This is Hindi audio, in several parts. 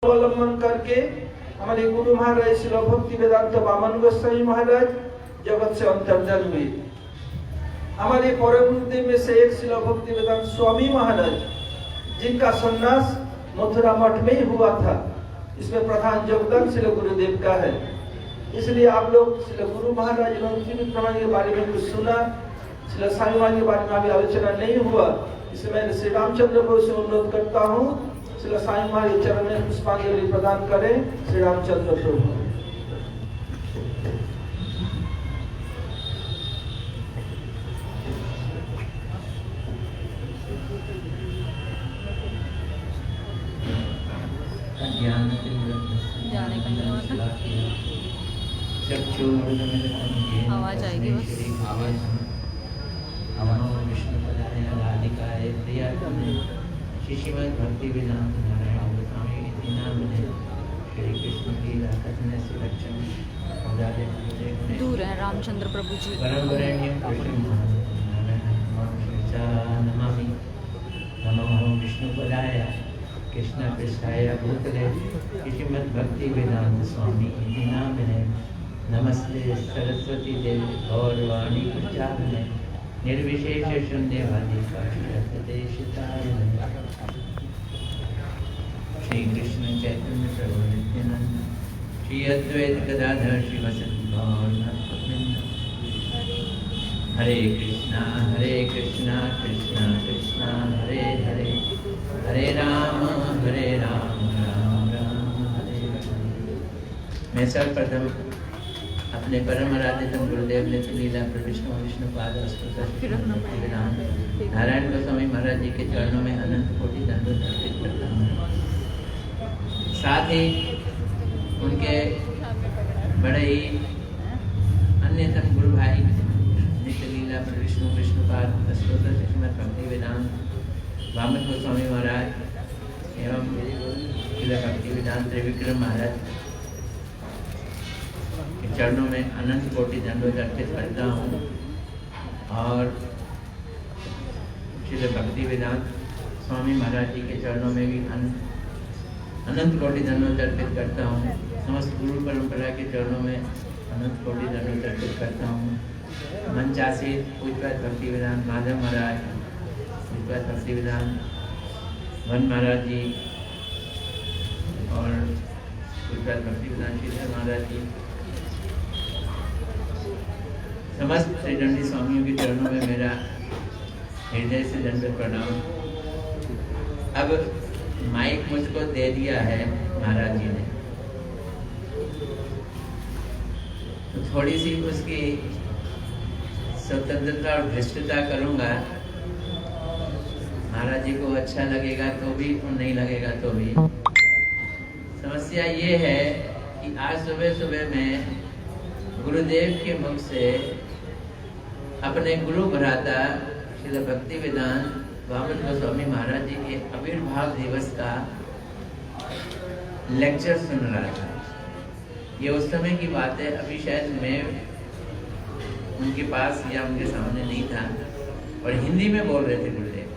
अवलंबन करके हमारे गुरु महाराज श्री भक्ति वेदांत वामन गोस्वामी महाराज जगत से अंतर्धान हुए। हमारे परम गुरुदेव में से एक श्री भक्ति वेदांत स्वामी महाराज, जिनका संन्यास मथुरा मठ में ही हुआ था, इसमें प्रधान योगदान श्री गुरुदेव का है। इसलिए आप लोग श्री गुरु महाराज एवं प्रमाण के बारे में कुछ सुना, श्री स्वामी महाराज के बारे में अभी आलोचना नहीं हुआ, इसलिए मैं श्री रामचंद्र प्रभु से अनुरोध करता हूँ श्री स्वामी महाराज चरण में पुष्पांजलि प्रदान करें। श्री रामचंद्र प्रभु। आवाज आएगी बस। श्रीमद् भक्ति वेदांत नारायण गोस्वामी इति नामने श्री कृष्ण की कथन से लक्षण दूर है रामचंद्र प्रभु जी। परम वरेण्यं कृष्ण नमामि नमो विष्णुपदाय कृष्ण पृष्ठाय भूतले श्रीमद् भक्ति वेदांत स्वामी इति नामने नमस्ते सरस्वती देवी गौरवाणी प्रचारणे निर्विशेष शून्यवादी श्री कृष्ण चैतन्य प्रभु नित्यानंद श्री अद्वैत गदाधर श्रीवसंत गौर भक्तवृंद। हरे कृष्णा कृष्णा कृष्णा हरे हरे, हरे राम राम राम हरे हरे। मैं सर्वप्रथम अपने परम आराध्यतम गुरुदेव नित्य लीला प्रविष्णु विष्णुपाद नारायण गोस्वामी महाराज जी के चरणों में अनंत कोटि दंडवत अर्पित करता हूँ। साथ ही उनके बड़े ही अन्यतम गुरु भाई नित्य लीला प्रविष्णु विष्णुपाद श्रीमद् भक्ति वेदांत वामन गोस्वामी महाराज एवं लीला भक्ति वेदांत त्रिविक्रम महाराज चरणों में अनंत कोटि दंडवत अर्पित करता हूँ और श्री भक्ति वेदांत स्वामी महाराज जी के चरणों में भी अनंत कोटि दंडवत अर्पित करता हूँ। समस्त गुरु परंपरा के चरणों में अनंत कोटि दंडवत अर्पित करता हूँ। मंचासीन पूज्यपाद भक्ति वेदांत माधव महाराज, पूज्यपाद भक्ति वेदांत वन महाराज जी और पूज्यपाद भक्ति वेदांत श्रीधर महाराज जी, समस्त त्रिदंडी स्वामियों के चरणों में मेरा हृदय से दंडवत प्रणाम। अब माइक मुझको दे दिया है महाराज जी ने, तो थोड़ी सी उसकी स्वतंत्रता और भ्रष्टता करूंगा। महाराज जी को अच्छा लगेगा तो भी और नहीं लगेगा तो भी। समस्या ये है कि आज सुबह सुबह मैं गुरुदेव के मुख से अपने गुरु भ्राता श्री भक्ति वेदांत वामन गोस्वामी महाराज जी के आविर्भाव दिवस का लेक्चर सुन रहा था। ये उस समय की बात है, अभी शायद मैं उनके पास या उनके सामने नहीं था और हिंदी में बोल रहे थे गुरुदेव,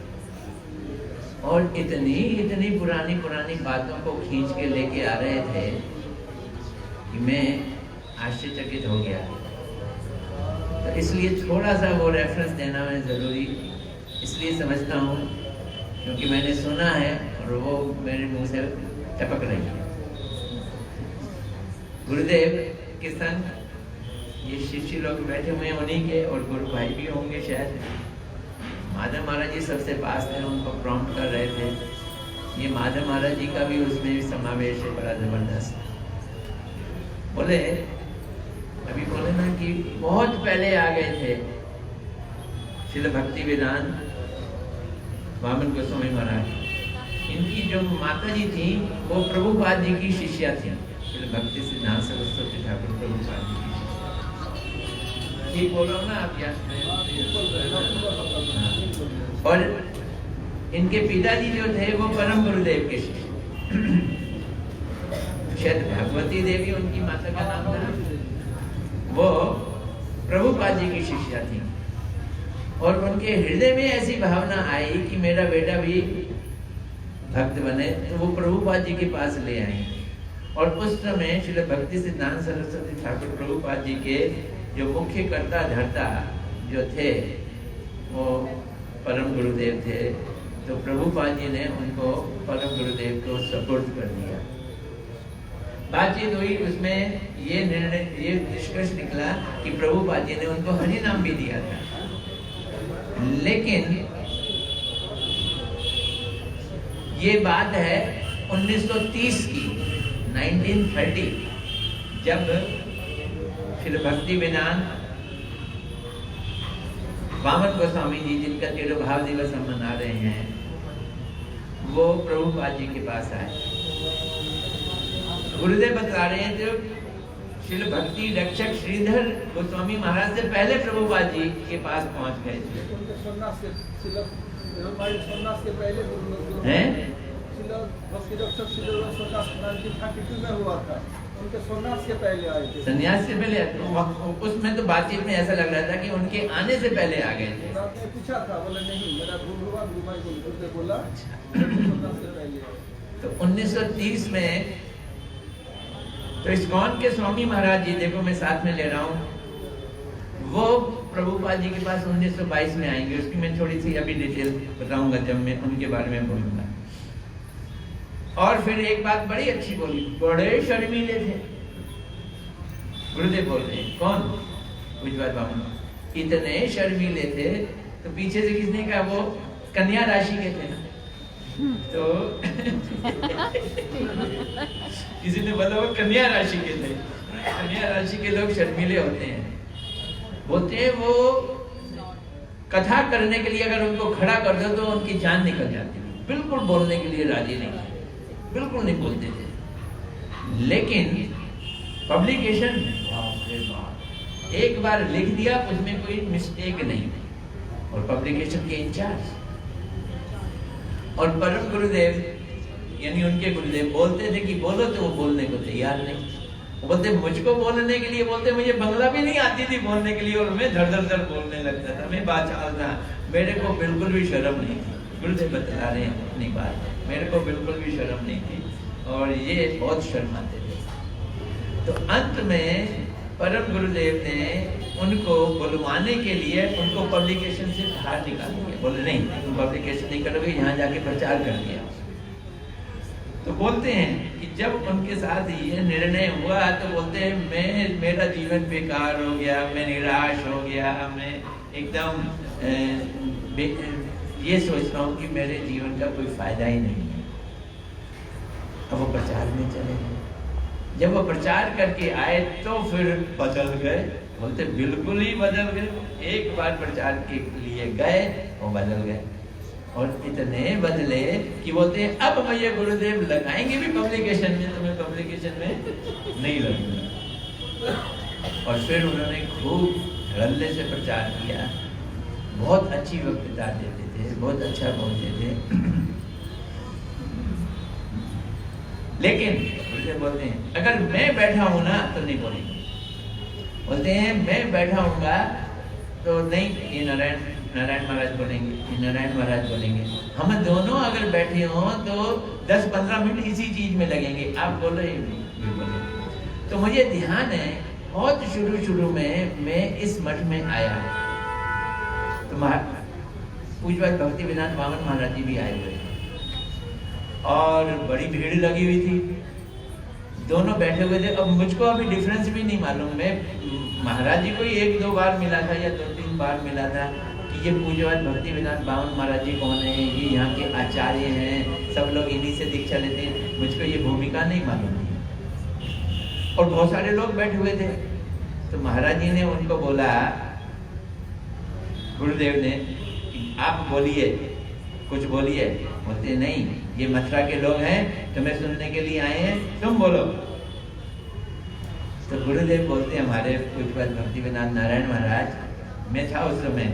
और इतनी पुरानी बातों को खींच के लेके आ रहे थे कि मैं आश्चर्यचकित हो गया। तो इसलिए थोड़ा सा वो रेफरेंस देना मैं ज़रूरी इसलिए समझता हूँ क्योंकि मैंने सुना है और वो मेरे मुंह से टपक रही है। गुरुदेव के संग ये शिष्य लोग बैठे हुए हैं, उन्हीं के, और गुरु भाई भी होंगे शायद। माधव महाराज जी सबसे पास थे, उनको प्रॉम्प्ट कर रहे थे। ये माधव महाराज जी का भी उसमें भी समावेश है बड़ा जबरदस्त। बोले अभी बोले ना कि बहुत पहले आ गए थे श्रील भक्ति वेदांत वामन गोस्वामी महाराज। इनकी जो माता जी थी वो प्रभुपाद जी की शिष्या थी, श्रील भक्ति सिद्धांत सरस्वती ठाकुर प्रभुपाद जी की शिष्या। ठीक बोल रहा हूँ ना आप? क्या और इनके पिताजी जो थे वो परम गुरुदेव के शिष्य, शायद भगवती देवी उनकी माता का नाम था। वो प्रभुपाद जी की शिष्या थी और उनके हृदय में ऐसी भावना आई कि मेरा बेटा भी भक्त बने तो वो प्रभुपाद जी के पास ले आए। और उस समय श्री भक्ति सिद्धांत सरस्वती ठाकुर प्रभुपाद जी के जो मुख्य कर्ता धर्ता जो थे वो परम गुरुदेव थे। तो प्रभुपाद जी ने उनको परम गुरुदेव को सपोर्ट कर दिया। बातचीत हुई, उसमें ये निर्णय, ये निष्कर्ष निकला कि प्रभुपाद जी ने उनको हरि नाम भी दिया था। लेकिन ये बात है 1930 की, 1930, जब श्री भक्ति वेदांत वामन गोस्वामी जी, जिनका तिरुभाव दिवस हम मना रहे हैं, वो प्रभुपाद जी के पास आए। गुरुदेव बता रहे हैं जो श्री भक्ति रक्षक श्रीधर गोस्वामी महाराज से पहले प्रभुपाद जी के पास पहुंच गए थे। संन्यास से पहले उसमें तो बातचीत में ऐसा लग रहा था कि उनके आने से पहले आ गए थे। पूछा था, बोले नहीं, मेरा गुरु बोला। तो 1930 में तो इस्कॉन के स्वामी महाराज जी, देखो मैं साथ में ले रहा हूँ, वो प्रभुपाद जी के पास 1922 में आएंगे। उसकी मैं थोड़ी सी अभी डिटेल बताऊंगा जब मैं उनके बारे में बोलूंगा। और फिर एक बात बड़ी अच्छी बोली, बड़े शर्मीले थे। गुरुदेव बोल रहे हैं, कौन? पूज्यपाद बामन इतने शर्मीले थे। तो पीछे से किसने कहा? वो कन्या राशि के थे ना। तो किसी ने बोला वो कन्या राशि के थे। कन्या राशि के लोग शर्मीले होते हैं। वो कथा करने के लिए अगर उनको खड़ा कर दो तो उनकी जान निकल जाती है। बिल्कुल बोलने के लिए राजी नहीं थे, बिल्कुल नहीं बोलते थे। लेकिन पब्लिकेशन एक बार लिख दिया, उसमें कोई मिस्टेक नहीं। और पब्लिकेशन के इंचार्ज और परम गुरुदेव यानी उनके गुरुदेव बोलते थे कि बोलो, तो वो बोलने को तैयार नहीं। वो बोलते मुझको बोलने के लिए, बोलते मुझे बंगला भी नहीं आती थी बोलने के लिए, और मैं धड़ धड़ धड़ बोलने लगता था, मैं बाचाल था, मेरे को बिल्कुल भी शर्म नहीं थी। गुरुदेव बता रहे हैं अपनी बात, मेरे को बिल्कुल भी शर्म नहीं थी और ये बहुत शर्माते थे। तो अंत में परम गुरुदेव ने उनको बुलवाने के लिए उनको पब्लिकेशन से बाहर निकाल दिया। बोले नहीं, तुम पब्लिकेशन नहीं करोगे, यहाँ जाके प्रचार कर दिया। तो बोलते हैं कि जब उनके साथ ये निर्णय हुआ तो बोलते हैं मेरा जीवन बेकार हो गया, मैं निराश हो गया, मैं एकदम ये सोच रहा हूँ कि मेरे जीवन का कोई फायदा ही नहीं है। अब वो प्रचार में चले गए। जब वो प्रचार करके आए तो फिर बदल गए। बोलते बिल्कुल ही बदल गए। एक बार प्रचार के लिए गए वो बदल गए और इतने बदले कि बोलते अब मुझे गुरुदेव लगाएंगे भी पब्लिकेशन में, तो मैं पब्लिकेशन में नहीं लगूंगा। और फिर उन्होंने खूब धड़ल्ले से प्रचार किया। बहुत अच्छी वक्तृता देते थे, बहुत अच्छा बोलते थे। लेकिन गुरुदेव बोलते हैं अगर मैं बैठा हूं ना तो नहीं बोलेंगे। बोलते हैं मैं बैठा हूँगा तो नहीं, ये नारायण महाराज बोलेंगे, ये नारायण महाराज बोलेंगे। हम दोनों अगर बैठे हों तो 10-15 मिनट इसी चीज में लगेंगे, आप बोलो ये बोले। तो मुझे ध्यान है बहुत शुरू में मैं इस मठ में आया तो पूज्यपाद भक्ति वेदांत वामन महाराज जी भी आए हुए और बड़ी भीड़ लगी हुई थी। दोनों बैठे हुए थे। अब मुझको अभी डिफरेंस भी नहीं मालूम। मैं महाराज जी को ही 1-2 बार मिला था या 2-3 बार मिला था कि ये पूज्यपाद भक्ति वेदांत वामन महाराज जी कौन है, ये यहाँ के आचार्य हैं, सब लोग इन्हीं से दीक्षा लेते हैं। मुझको ये भूमिका नहीं मालूम थी। और बहुत सारे लोग बैठे हुए थे। तो महाराज जी ने उनको बोला, गुरुदेव ने, आप बोलिए, कुछ बोलिए। बोलते नहीं, ये मथुरा के लोग हैं, तुम्हें सुनने के लिए आए हैं, तुम बोलो। तो गुरुदेव बोलते हैं हमारे पूज्यपाद भक्ति वेदांत नारायण महाराज, मैं था उस समय,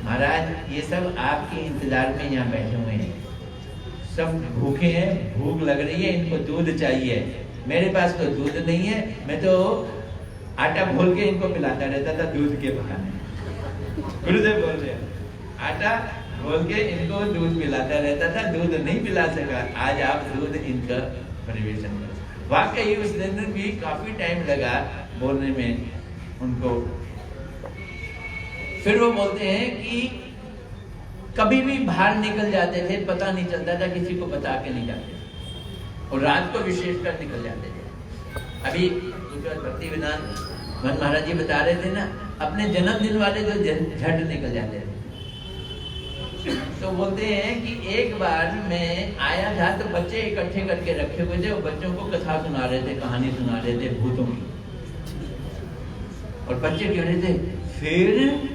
महाराज ये सब आपके इंतजार में यहाँ बैठे हुए हैं, सब भूखे हैं, भूख लग रही है, इनको दूध चाहिए। मेरे पास तो दूध नहीं है, मैं तो आटा घोल के इनको पिलाता रहता था दूध के बहाने। गुरुदेव बोल रहे हैं आटा बोल के इनको दूध पिलाता रहता था। दूध नहीं पिला सका, आज आप दूध इनका परिवेशन करो। वाकई उस दिन भी काफी टाइम लगा बोलने में उनको। फिर वो बोलते हैं कि कभी भी बाहर निकल जाते थे, पता नहीं चलता था, किसी को बता के नहीं जाते थे, और रात को विशेषकर निकल जाते थे। अभी भक्ति वेदांत मन महाराज जी बता रहे थे ना, अपने जन्मदिन वाले जो झट निकल जाते थे। तो बोलते हैं कि एक बार मैं आया था तो बच्चे इकट्ठे करके रखे हुए थे, और बच्चों को कथा सुना रहे थे, कहानी सुना रहे थे भूतों की, और बच्चे कह रहे थे। फिर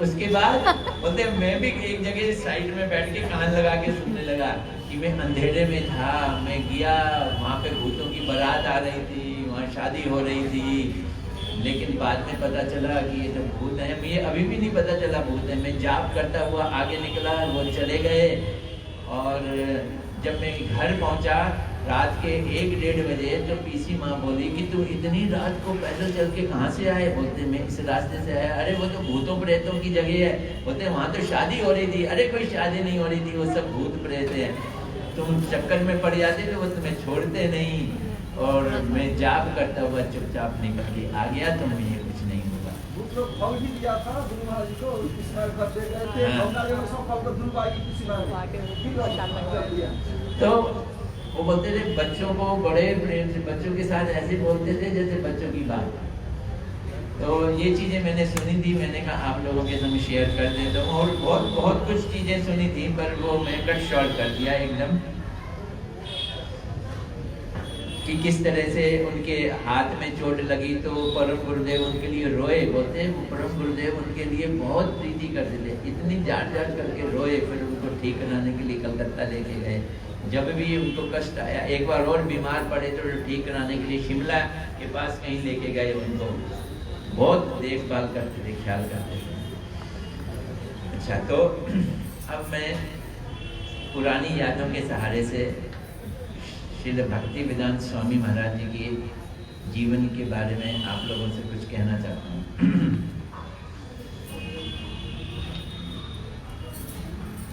उसके बाद बोलते मैं भी एक जगह साइड में बैठ के कान लगा के सुनने लगा कि मैं अंधेरे में था, मैं गया वहां पे भूतों की बारात आ रही थी, वहां शादी हो रही थी, लेकिन बाद में पता चला कि ये तो भूत है। मुझे अभी भी नहीं पता चला भूत है। मैं जाप करता हुआ आगे निकला, वो चले गए, और जब मैं घर पहुंचा रात के 1-1:30 बजे, तो पीसी माँ बोली कि तू इतनी रात को पैदल चल के कहाँ से आए? बोलते मैं इस रास्ते से आया। अरे वो तो भूतों प्रेतों की जगह है। बोलते वहाँ तो शादी हो रही थी। अरे कोई शादी नहीं हो रही थी, वो सब भूत प्रेत है, तुम चक्कर में पड़ जाते तो वो तुम्हें छोड़ते नहीं, और मैं जाप करता हुआ चुपचाप निकल के आ गया, तो मुझे कुछ नहीं हुआ। फल भी दिया था गुरु महाराज जी को, किसी घर दे गए थे, सब फल को दुर्भाग्य किसी तो वो बोलते थे बच्चों को बड़े प्रेम से, बच्चों के साथ ऐसे बोलते थे जैसे बच्चों की बात। तो ये चीजें मैंने सुनी थी, मैंने कहा आप लोगों के साथ शेयर कर देता हूँ। और बहुत बहुत कुछ चीजें सुनी थी, पर वो मैं कट शॉर्ट कर दिया एकदम, कि किस तरह से उनके हाथ में चोट लगी तो परम गुरुदेव उनके लिए रोए। बोलते हैं परम गुरुदेव उनके लिए बहुत प्रीति करते थे, इतनी जाट करके रोए। फिर उनको ठीक कराने के लिए कलकत्ता लेके गए। जब भी उनको कष्ट आया, एक बार और बीमार पड़े तो ठीक कराने के लिए शिमला के पास कहीं लेके गए उनको, बहुत देखभाल करते थे, ख्याल करते थे। अच्छा, तो अब मैं पुरानी यादों के सहारे से श्रील भक्ति वेदांत स्वामी महाराज जी के जीवन के बारे में आप लोगों से कुछ कहना चाहता हूँ।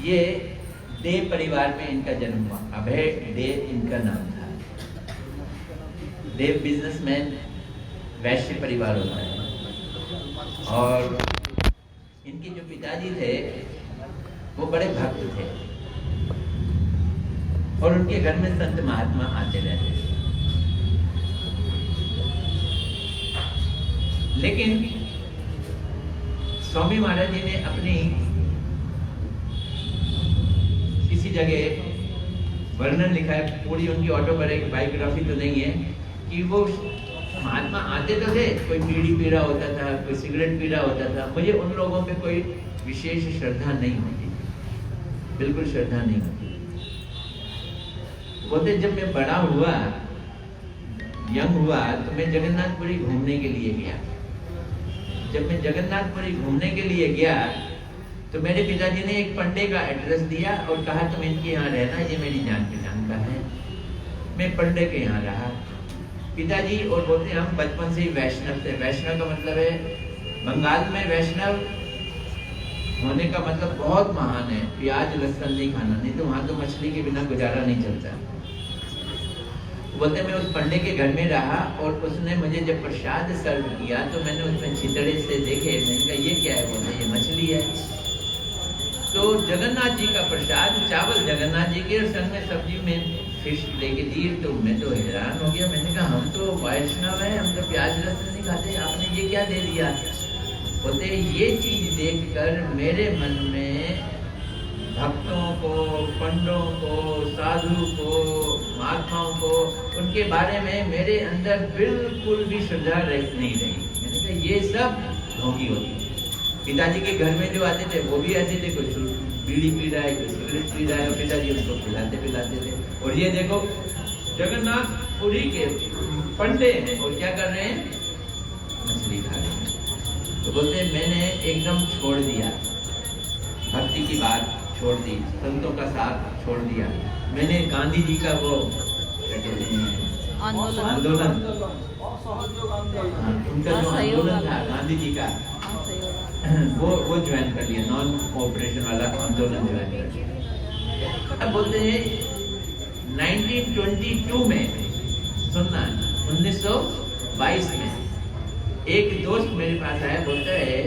ये डे परिवार में इनका जन्म हुआ। अभय डे इनका नाम था। देव बिजनेसमैन, वैश्य परिवार होता है, और इनके जो पिताजी थे वो बड़े भक्त थे, और उनके घर में संत महात्मा आते रहते थे। लेकिन स्वामी महाराज जी ने अपनी किसी जगह वर्णन लिखा है, पूरी उनकी ऑटोबायोग्राफी तो नहीं है, कि वो महात्मा आते तो थे, कोई बीड़ी पी रहा होता था, कोई सिगरेट पी रहा होता था, मुझे उन लोगों पे कोई विशेष श्रद्धा नहीं होती, बिल्कुल श्रद्धा नहीं होती। बोलते जब मैं बड़ा हुआ, यंग हुआ, तो मैं जगन्नाथपुरी घूमने के लिए गया। जब मैं जगन्नाथपुरी घूमने के लिए गया तो मेरे पिताजी ने एक पंडे का एड्रेस दिया और कहा तुम इनके यहाँ रहना, ये मेरी जान पहचान का है। मैं पंडे के यहाँ रहा। पिताजी और बोलते हम बचपन से ही वैष्णव थे। वैष्णव का मतलब है, बंगाल में वैष्णव होने का मतलब बहुत महान है, प्याज लहसुन नहीं खाना, नहीं तो वहां तो मछली के बिना गुजारा नहीं चलता। बोलते मैं उस पंडे के घर में रहा, और उसने मुझे जब प्रसाद सर्व किया तो मैंने उसमें छितड़े से देखे, मैंने कहा ये क्या है? बोलते ये मछली है। तो जगन्नाथ जी का प्रसाद, चावल जगन्नाथ जी के, और संग में सब्जी में फिश लेके दी। तो मैं तो हैरान हो गया, मैंने कहा हम तो वैष्णव है, हम तो प्याज लहसुन नहीं खाते, आपने ये क्या दे दिया? बोलते ये चीज देखकर मेरे मन में भक्तों को, पंडों को, साधु को, महात्माओं को, उनके बारे में मेरे अंदर बिल्कुल भी श्रद्धा नहीं रही। मैंने कहा ये सब ढोंगी होती है। पिताजी के घर में जो आते थे वो भी ऐसे थे, कुछ बीड़ी पी रहा है, कुछ सिगरेट पी रहा है, और पिताजी उनको पिलाते थे। और ये देखो जगन्नाथपुरी के पंडे हैं और क्या कर रहे हैं? मछली खा रहे हैं। तो बोलते मैंने एकदम छोड़ दिया, भक्ति की बात छोड़ दी, संतों का साथ छोड़ दिया। मैंने गांधी जी का वो क्या कहते हैं आंदोलन, उनका जो आंदोलन था गांधी जी का, सही होगा। वो ज्वाइन कर लिया, नॉन कोऑपरेशन वाला आंदोलन ज्वाइन कर लिया। अब बोलते हैं 1922 में, सुनना, 1922 में एक दोस्त मेरे पास आया, बोलता है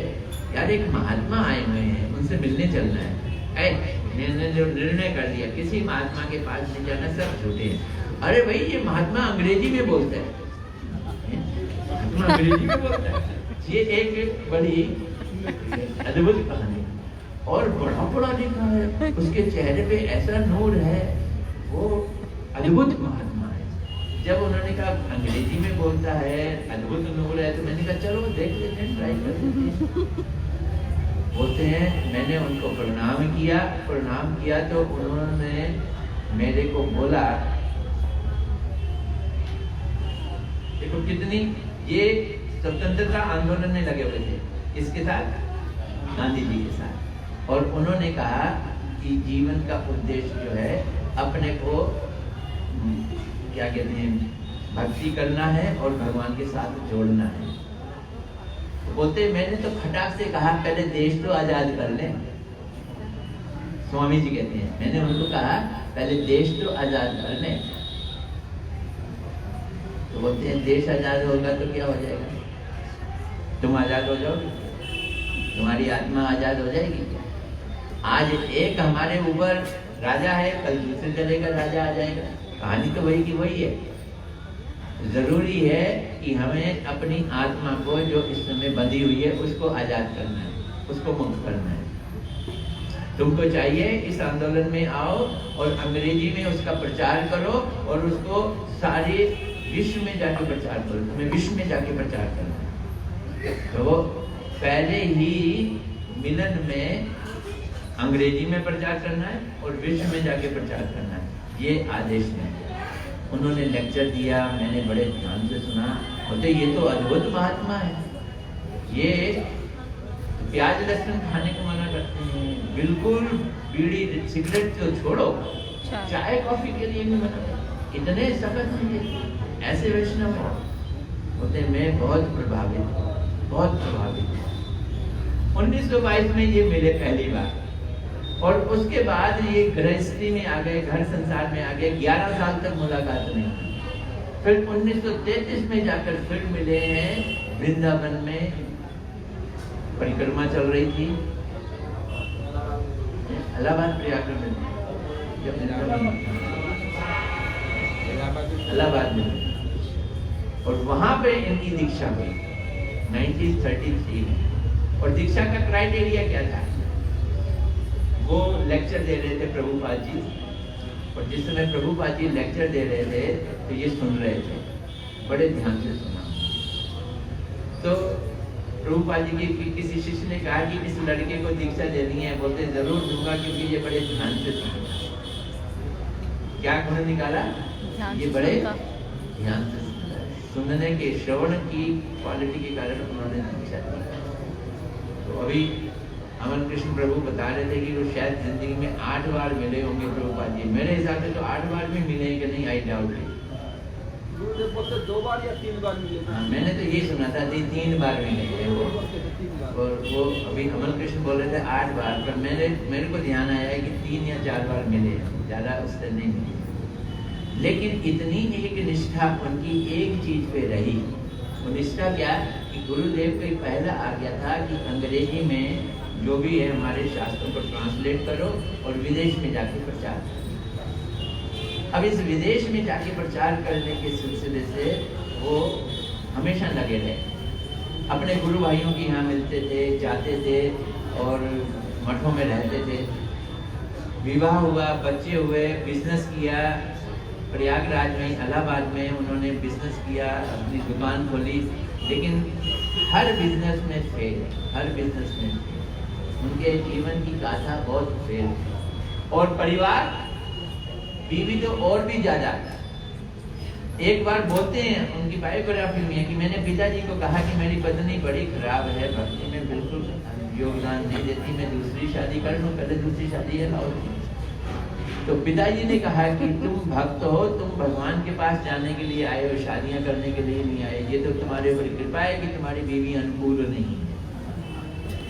यार एक महात्मा आए हुए हैं, उनसे मिलने चलना है। मैंने जो निर्णय कर दिया, किसी महात्मा के पास नहीं जाना, सब झूठे हैं। अरे भाई ये महात्मा अंग्रेजी में बोलता है, महात्मा अंग्रेजी में बोलता है। ये एक बड़ी अद्भुत कहानी, और बड़ा पढ़ा लिखा है, उसके चेहरे पे ऐसा नूर है, वो अद्भुत महात्मा है। जब उन्होंने कहा अंग्रेजी में बोलता है, अद्भुत नूर है, तो मैंने कहा चलो देख लेते हैं, ट्राई कर लेते हैं। बोलते हैं मैंने उनको प्रणाम किया तो उन्होंने मेरे को बोला, देखो कितनी, ये स्वतंत्रता आंदोलन में लगे हुए थे, इसके साथ, गांधी जी के साथ, और उन्होंने कहा कि जीवन का उद्देश्य जो है अपने को क्या कहते हैं, भक्ति करना है और भगवान के साथ जोड़ना है। तो बोलते मैंने तो खटाक से कहा पहले देश तो आजाद कर लें। स्वामी जी कहते हैं मैंने उनको कहा पहले देश तो आजाद कर लें। तो बोलते हैं देश आजाद होगा तो क्या हो जाएगा, तुम आजाद हो जाओगे, तुम्हारी आत्मा आजाद हो जाएगी। आज एक हमारे ऊपर राजा है, कल दूसरे जगह का राजा आ जाएगा, कहानी तो वही की वही है। जरूरी है कि हमें अपनी आत्मा को जो इस समय बंधी हुई है उसको आजाद करना है, उसको मुक्त करना है। तुमको चाहिए इस आंदोलन में आओ और अंग्रेजी में उसका प्रचार करो और उसको सारे विश्व में जाके प्रचार करो, तुम्हें विश्व में जाके प्रचार करना है। तो पहले ही मिलन में अंग्रेजी में प्रचार करना है और विश्व में जाके प्रचार करना है, ये आदेश है। उन्होंने लेक्चर दिया, मैंने बड़े ध्यान से सुना। बोलते ये तो अद्भुत महात्मा है, ये प्याज लहसुन खाने को मना करते हैं, बिल्कुल बीड़ी सिगरेट तो छोड़ो, चाय कॉफी के लिए भी मना करते, इतने सख्त हैं ऐसे वैष्णव। बोलते मैं बहुत प्रभावित 1922 में ये मिले पहली बार, और उसके बाद ये गृहस्थी में आ गए, घर संसार में आ गए, 11 साल तक मुलाकात नहीं हुई। फिर 1933 में जाकर फिर मिले हैं वृंदावन में, परिक्रमा चल रही थी, इलाहाबाद प्रयाग में, इलाहाबाद में, और वहां पे इनकी दीक्षा हुई 1933 में। और दीक्षा का क्राइटेरिया क्या था, वो लेक्चर दे रहे थे प्रभुपाद जी, और जिस समय प्रभुपाद जी लेक्चर दे रहे थे तो ये सुन रहे थे, बड़े ध्यान से सुना। तो प्रभुपाद जी की किसी शिष्य ने कहा कि इस लड़के को दीक्षा देनी है, बोलते जरूर दूंगा क्योंकि ये बड़े ध्यान से सुना। क्या गुण निकाला, ये बड़े ध्यान से सुनने के, श्रवण की क्वालिटी के कारण उन्होंने दीक्षा दी। तो अभी अमर कृष्ण प्रभु बता रहे थे कि वो शायद जिंदगी में 8 बार मिले होंगे प्रभुपाद जी। मेरे हिसाब से तो 8 बार भी मिले कि नहीं, आई डाउट है। 2 बार या 3 बार मिले। हाँ, मैंने तो ये सुना था 3 बार मिले हैं वो, और वो अभी अमर कृष्ण बोल रहे थे 8 बार, पर मेरे को ध्यान आया है कि 3 या 4 बार मिले, ज्यादा उससे नहीं मिले। लेकिन इतनी एक निष्ठा उनकी एक चीज पे रही। वो निष्ठा क्या कि गुरुदेव का पहला आज्ञा था कि अंग्रेजी में जो भी है हमारे शास्त्रों को ट्रांसलेट करो और विदेश में जाके प्रचार करो। अब इस विदेश में जाके प्रचार करने के सिलसिले से वो हमेशा लगे रहे। अपने गुरु भाइयों के यहाँ मिलते थे, जाते थे और मठों में रहते थे। विवाह हुआ, बच्चे हुए, बिजनेस किया, प्रयागराज में, इलाहाबाद में उन्होंने बिजनेस किया, अपनी दुकान खोली, लेकिन हर बिजनेस में फेल, हर बिजनेस में फेल। उनके जीवन की गाथा बहुत फेल। और परिवार, बीवी तो और भी ज्यादा। एक बार बोलते हैं उनकी बायोग्राफी में कि मैंने पिताजी को कहा कि मेरी पत्नी बड़ी खराब है, भक्ति में बिल्कुल योगदान नहीं देती, मैं दूसरी शादी कर लूं, पहले दूसरी शादी है लाओ। तो पिताजी ने कहा कि तुम भक्त हो, तुम भगवान के पास जाने के लिए आए हो, शादियां करने के लिए नहीं आए। ये तो तुम्हारे ऊपर कृपा है कि तुम्हारी बीवी अनुकूल नहीं है।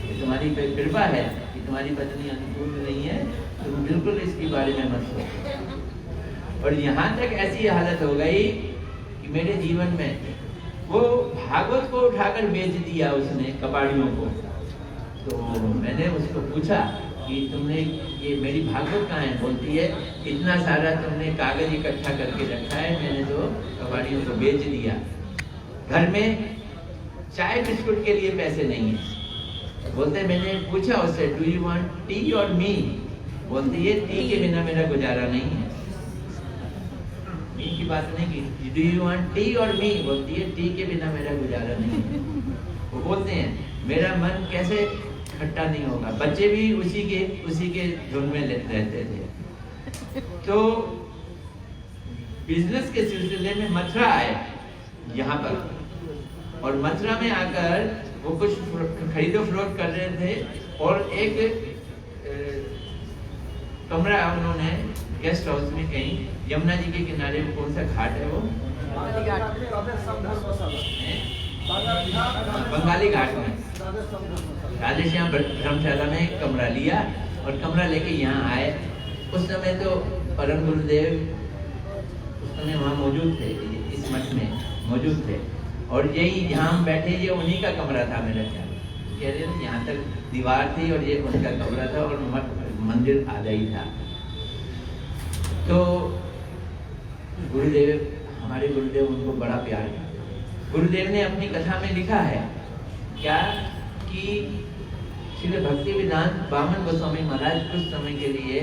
ये तुम्हारी पे कृपा है कि तुम्हारी पत्नी अनुकूल नहीं है, तुम बिल्कुल इसके बारे में मत सोचो। और यहाँ तक ऐसी हालत हो गई कि मेरे जीवन में वो भागवत को उठाकर बेच दिया उसने कबाड़ियों को। तो मैंने उसको पूछा कि तुमने ये मेरी भागवत कहाँ है? बोलती है इतना सारा तुमने कागज इकट्ठा करके रखा है, मैंने तो कबाड़ियों को बेच दिया। घर में चाय बिस्कुट के लिए पैसे नहीं है। बोलते मैंने पूछा उससे डू यू वांट टी और मी? बोलती है टी के बिना मेरा गुजारा नहीं है। टी की बात नहीं की, डू यू वांट टी और मी? बोलती है टी के बिना मेरा गुजारा नहीं है। वो बोलते हैं मेरा मन कैसे खट्टा नहीं होगा। बच्चे भी उसी के झुंड में रहते थे। तो बिजनेस के सिलसिले में मथुरा आए यहाँ पर, और मथुरा में आकर वो कुछ खरीदो फरोख्त कर रहे थे, और एक कमरा उन्होंने गेस्ट हाउस में कहीं यमुना जी के किनारे, कौन सा घाट है वो? बंगाली घाट में राधेश्याम धर्मशाला में कमरा लिया, और कमरा लेके यहाँ आए। उस समय तो परम गुरुदेव उस समय वहाँ मौजूद थे, इस मठ में मौजूद थे, और यही यहाँ हम बैठे, ये उन्हीं का कमरा था मेरा ख्याल। कह रहे थे यहाँ तक दीवार थी और ये उनका कमरा था, और मंदिर आधा ही था। तो गुरुदेव, हमारे गुरुदेव उनको बड़ा प्यार करते। गुरुदेव ने अपनी कथा में लिखा है क्या कि श्री भक्ति वेदांत बामन गोस्वामी महाराज कुछ समय के लिए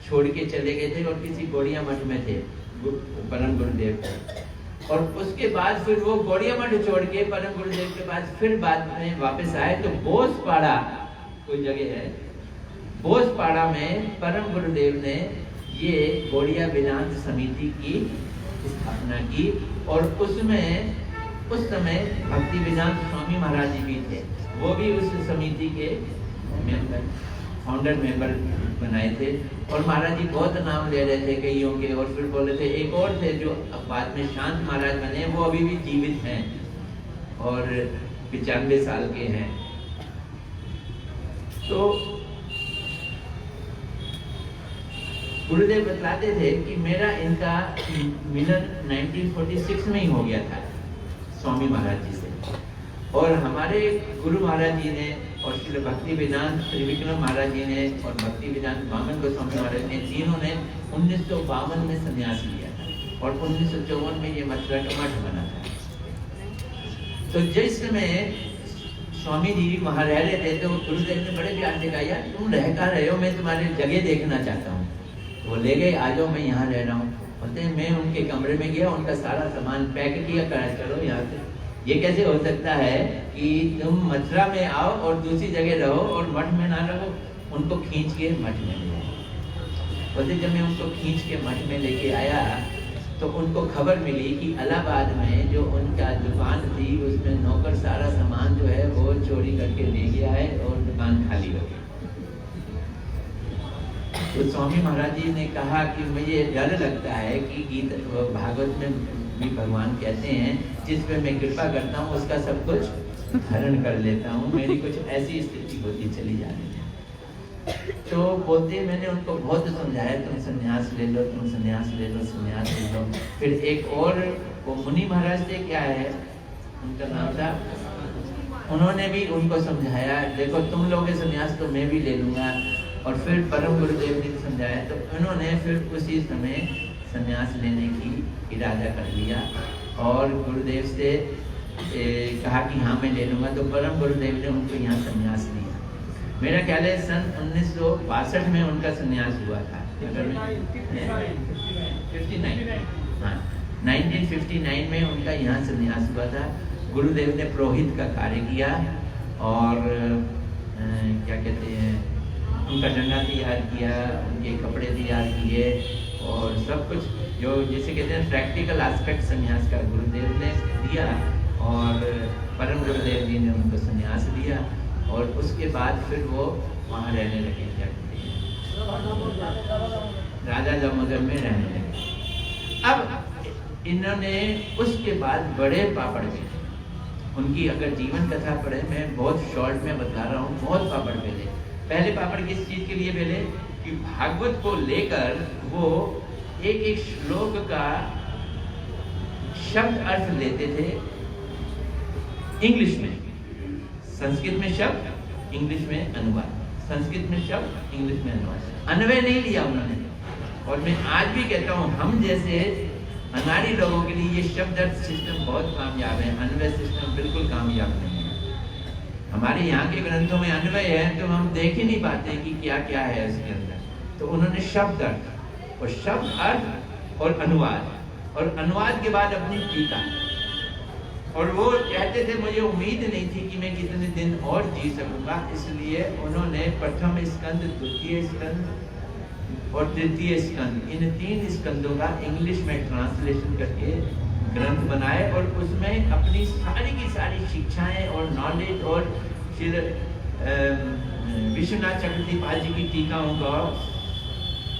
छोड़ के चले गए थे, और किसी गौड़िया मठ में थे परम गुरुदेव, और उसके बाद फिर वो गौड़िया मठ छोड़ के परम गुरुदेव के पास फिर बाद में वापस आए। तो बोसपाड़ा कोई जगह है, बोसपाड़ा में परम गुरुदेव ने ये गौड़िया वेदांत समिति की स्थापना की, और उसमें उस समय भक्ति वेदांत स्वामी महाराज जी भी थे, वो भी उस समिति के मेंबर, फाउंडर मेंबर बनाए थे। और महाराज जी बहुत नाम ले रहे थे कईयों के, और फिर बोले थे एक और थे जो बाद में शांत महाराज बने, वो अभी भी जीवित हैं और 95 साल के हैं। तो गुरुदेव बतलाते थे कि मेरा इनका मिलन 1946 में ही हो गया था स्वामी महाराज जी से, और हमारे गुरु महाराज जी ने और श्री भक्ति वेदांत त्रिविक्रम महाराज जी ने और भक्ति वेदांत बामन गोस्वामी महाराज ने, तीनों ने 1952 में संन्यास लिया था, और 1954 में ये मथुरा का मठ बना था। तो जिस समय स्वामी जी वहाँ रह रहे थे, तो गुरुदेव ने बड़े प्यार से कहा यार तुम रह कहाँ रहे हो, मैं तुम्हारी जगह देखना चाहता हूँ। वो ले गए, आ जाओ मैं यहाँ रह रहा हूँ। बोलते हैं मैं उनके कमरे में गया, उनका सारा सामान पैक किया, कहा चलो यहाँ से। ये कैसे हो सकता है कि तुम मथुरा में आओ और दूसरी जगह रहो और मठ में ना रहो? उनको खींच के मठ में ले आए। बोलते जब मैं उनको खींच के मठ में लेके आया तो उनको खबर मिली कि इलाहाबाद में जो उनका दुकान थी उसमें नौकर सारा सामान जो है वो चोरी करके ले गया है और दुकान खाली हो गई। तो स्वामी महाराज जी ने कहा कि मुझे डर लगता है कि गीत भागवत में भी भगवान कहते हैं जिस पे मैं कृपा करता हूँ उसका सब कुछ हरण कर लेता हूँ, मेरी कुछ ऐसी स्थिति होती चली जा रही है। तो बोलते मैंने उनको बहुत समझाया तुम संन्यास ले लो, तुम संन्यास ले लो, संन्यास ले लो। फिर एक और वो मुनि महाराज थे, क्या है उनका नाम था, उन्होंने भी उनको समझाया देखो तुम लोगे संन्यास तो मैं भी ले लूँगा। और फिर परम गुरुदेव ने समझाया तो उन्होंने फिर उसी समय संन्यास लेने की इरादा कर लिया और गुरुदेव से कहा कि हाँ मैं ले लूँगा। तो परम गुरुदेव ने उनको यहाँ संन्यास लिया। मेरा ख्याल है सन 1962 में उनका संन्यास हुआ था, 1959 में उनका यहाँ संन्यास हुआ था। गुरुदेव ने पुरोहित का कार्य किया और क्या कहते हैं उनका डंडा तैयार किया, उनके कपड़े तैयार किए और सब कुछ जो जिसे कहते हैं प्रैक्टिकल एस्पेक्ट संन्यास का गुरुदेव ने दिया। और परम गुरुदेव जी ने उनको संन्यास दिया और उसके बाद फिर वो वहाँ रहने लगे, क्या कहते हैं राजा दामोदर में रहने लगे। अब इन्होंने उसके बाद बड़े पापड़ बेचे उनकी अगर जीवन कथा पढ़े, मैं बहुत शॉर्ट में बता रहा हूँ, बहुत पापड़ बेले। पहले पापड़ किस चीज के लिए बेले कि भागवत को लेकर वो एक एक श्लोक का शब्द अर्थ लेते थे इंग्लिश में, संस्कृत में शब्द, इंग्लिश में अनुवाद, संस्कृत में शब्द, इंग्लिश में अनुवाद। अन्वय नहीं लिया उन्होंने। और मैं आज भी कहता हूँ, हम जैसे अनाड़ी लोगों के लिए ये शब्द अर्थ सिस्टम बहुत कामयाब है, अन्वय सिस्टम बिल्कुल कामयाब नहीं है। हमारे यहाँ के ग्रंथों में अन्वय है तो हम देख ही नहीं पाते कि क्या क्या है इसके अंदर। तो उन्होंने शब्द अर्थ और शब्द अर्थ और अनुवाद, और अनुवाद के बाद अपनी टीका। और वो कहते थे मुझे उम्मीद नहीं थी कि मैं कितने दिन और जी सकूंगा, इसलिए उन्होंने प्रथम स्कंद, द्वितीय स्कंद और तृतीय स्कंद, इन 3 स्कंदों का इंग्लिश में ट्रांसलेशन करके ग्रंथ बनाए, और उसमें अपनी सारी की सारी शिक्षाएं और नॉलेज और फिर विश्वनाथ चक्रवर्ती जी की टीकाओं का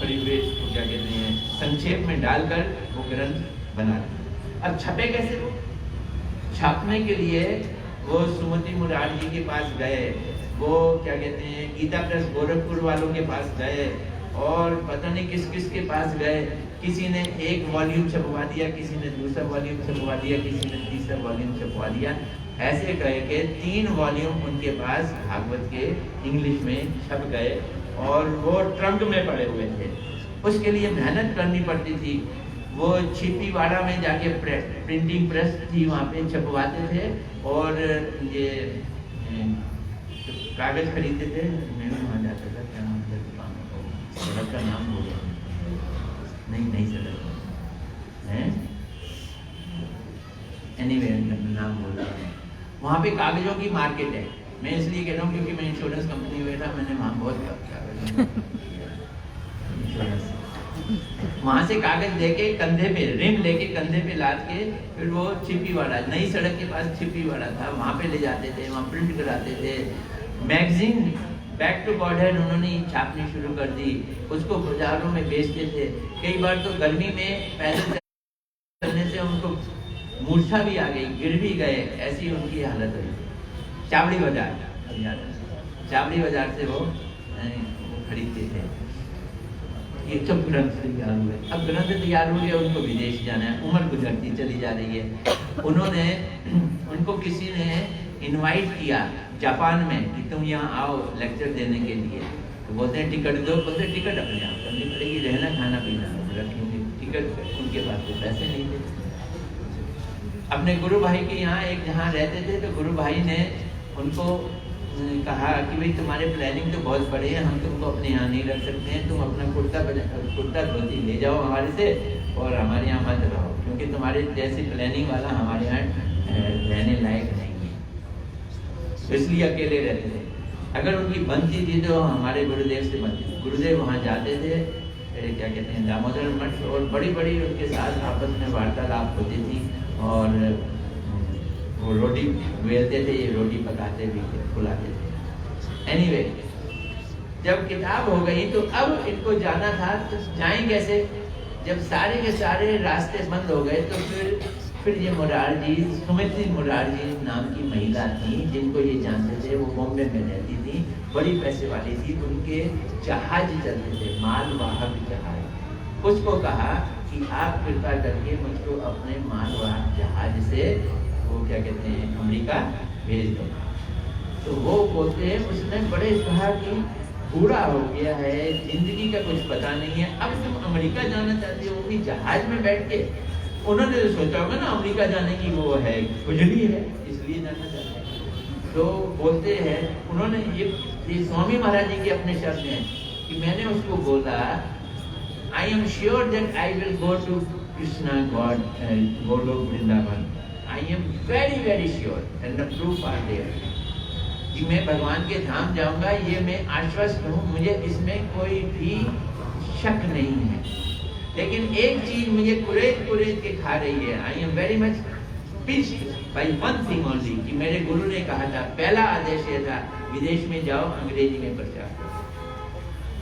परिवेश को क्या कहते हैं संक्षेप में डालकर वो ग्रंथ बना। अब छपे कैसे? वो छापने के लिए वो सुमति मुरारी जी के पास गए, वो क्या कहते हैं गीता प्रेस गोरखपुर वालों के पास गए, और पता नहीं किस किस के पास गए। किसी ने 1 वॉल्यूम छपवा दिया, किसी ने दूसरा वॉल्यूम छपवा दिया, किसी ने तीसरा वॉल्यूम छपवा दिया। ऐसे करके 3 वॉल्यूम उनके पास भागवत के इंग्लिश में छप गए, और वो ट्रंक में पड़े हुए थे। उसके लिए मेहनत करनी पड़ती थी। वो छिपीवाड़ा में जाके प्रिंटिंग प्रेस थी, वहाँ पे छपवाते थे, और ये कागज खरीदते थे। मैं भी वहाँ जाता था, क्या नाम था दुकान, सड़क का नाम बोल रहा नहीं सड़क है, एनीवे नाम बोल रहा हूँ। वहाँ पे कागजों की मार्केट है। मैं इसलिए कह रहा हूँ क्योंकि मैं इंश्योरेंस कंपनी में था, मैंने वहाँ बहुत इंश्योरेंस वहाँ से कागज लेके कंधे पे, रिम लेके कंधे पे लाद के, फिर वो छिपीवाड़ा, नई सड़क के पास छिपीवाड़ा था, वहाँ पे ले जाते थे, वहाँ प्रिंट कराते थे। मैगजीन बैक टू गॉडहेड उन्होंने छापनी शुरू कर दी, उसको बाजारों में बेचते थे। कई बार तो गर्मी में पैदल चलने से उनको मूर्छा भी आ गई, गिर भी गए, ऐसी उनकी हालत हुई। चावड़ी बाजार से वो खरीदते थे। ये तो ग्रंथ तैयार हुए। अब ग्रंथ तैयार हो गया, उनको विदेश जाना है, उम्र गुजरती चली जा रही है। उन्होंने उनको किसी ने इनवाइट किया जापान में कि तुम यहाँ आओ लेक्चर देने के लिए। तो बोलते हैं टिकट दो, बोलते टिकट अपने आप करनी पड़ेगी, रहना खाना पीना रखेंगे, टिकट उनके पास तो पैसे नहीं थे। अपने गुरु भाई के यहाँ एक जहाँ रहते थे, तो गुरु भाई ने उनको कहा कि भाई तुम्हारे प्लानिंग तो बहुत बड़े हैं, हम तुमको अपने यहाँ नहीं रख सकते हैं, तुम अपना कुर्ता धोती ले जाओ हमारे से, और हमारे यहाँ मत रहो, क्योंकि तुम्हारे जैसी प्लानिंग वाला हमारे यहाँ रहने लायक नहीं है। तो इसलिए अकेले रहते थे। अगर उनकी बनती थी तो हमारे गुरुदेव से बनती थी। गुरुदेव वहाँ जाते थे, क्या कहते हैं दामोदर मठ, और बड़ी बड़ी उनके साथ आपस में वार्तालाप होती थी, और वो रोटी बेलते थे, ये रोटी पकाते भी थे, खुलाते थे। एनीवे, जब किताब हो गई तो अब इनको जाना था, तो जाएं कैसे? जब सारे के सारे रास्ते बंद हो गए, तो फिर ये मुरारजी, सुमित्रा मुरारजी नाम की महिला थी, जिनको ये जानते थे, वो बॉम्बे में रहती थी, बड़ी पैसे वाली थी, उनके जहाज चलते थे, मालवाहक जहाज। उसको कहा कि आप कृपा करके मुझको अपने मालवाहक जहाज से वो क्या कहते हैं अमेरिका भेज दो। तो वो बोलते हैं उसने बड़े कहा कि बूढ़ा हो गया है, जिंदगी का कुछ पता नहीं है, अब तुम अमेरिका जाना चाहते हो कि जहाज में बैठ के? उन्होंने तो सोचा होगा ना अमेरिका जाने की वो है खुजली है, इसलिए जाना चाहते हैं। तो बोलते हैं उन्होंने ये स्वामी महाराज जी के अपने शब्द हैं कि मैंने उसको बोला I am sure that I will go to Krishna god Goloka Vrindavan, I am very very sure and the proof are there कि मैं भगवान के धाम जाऊंगा, ये मैं आश्वस्त हूँ, मुझे इसमें कोई भी शक नहीं है। लेकिन एक चीज मुझे कुरेद के खा रही है। I am very much pinched by one thing only कि मेरे गुरु ने कहा था, पहला आदेश ये था विदेश में जाओ, अंग्रेजी में प्रचार करो।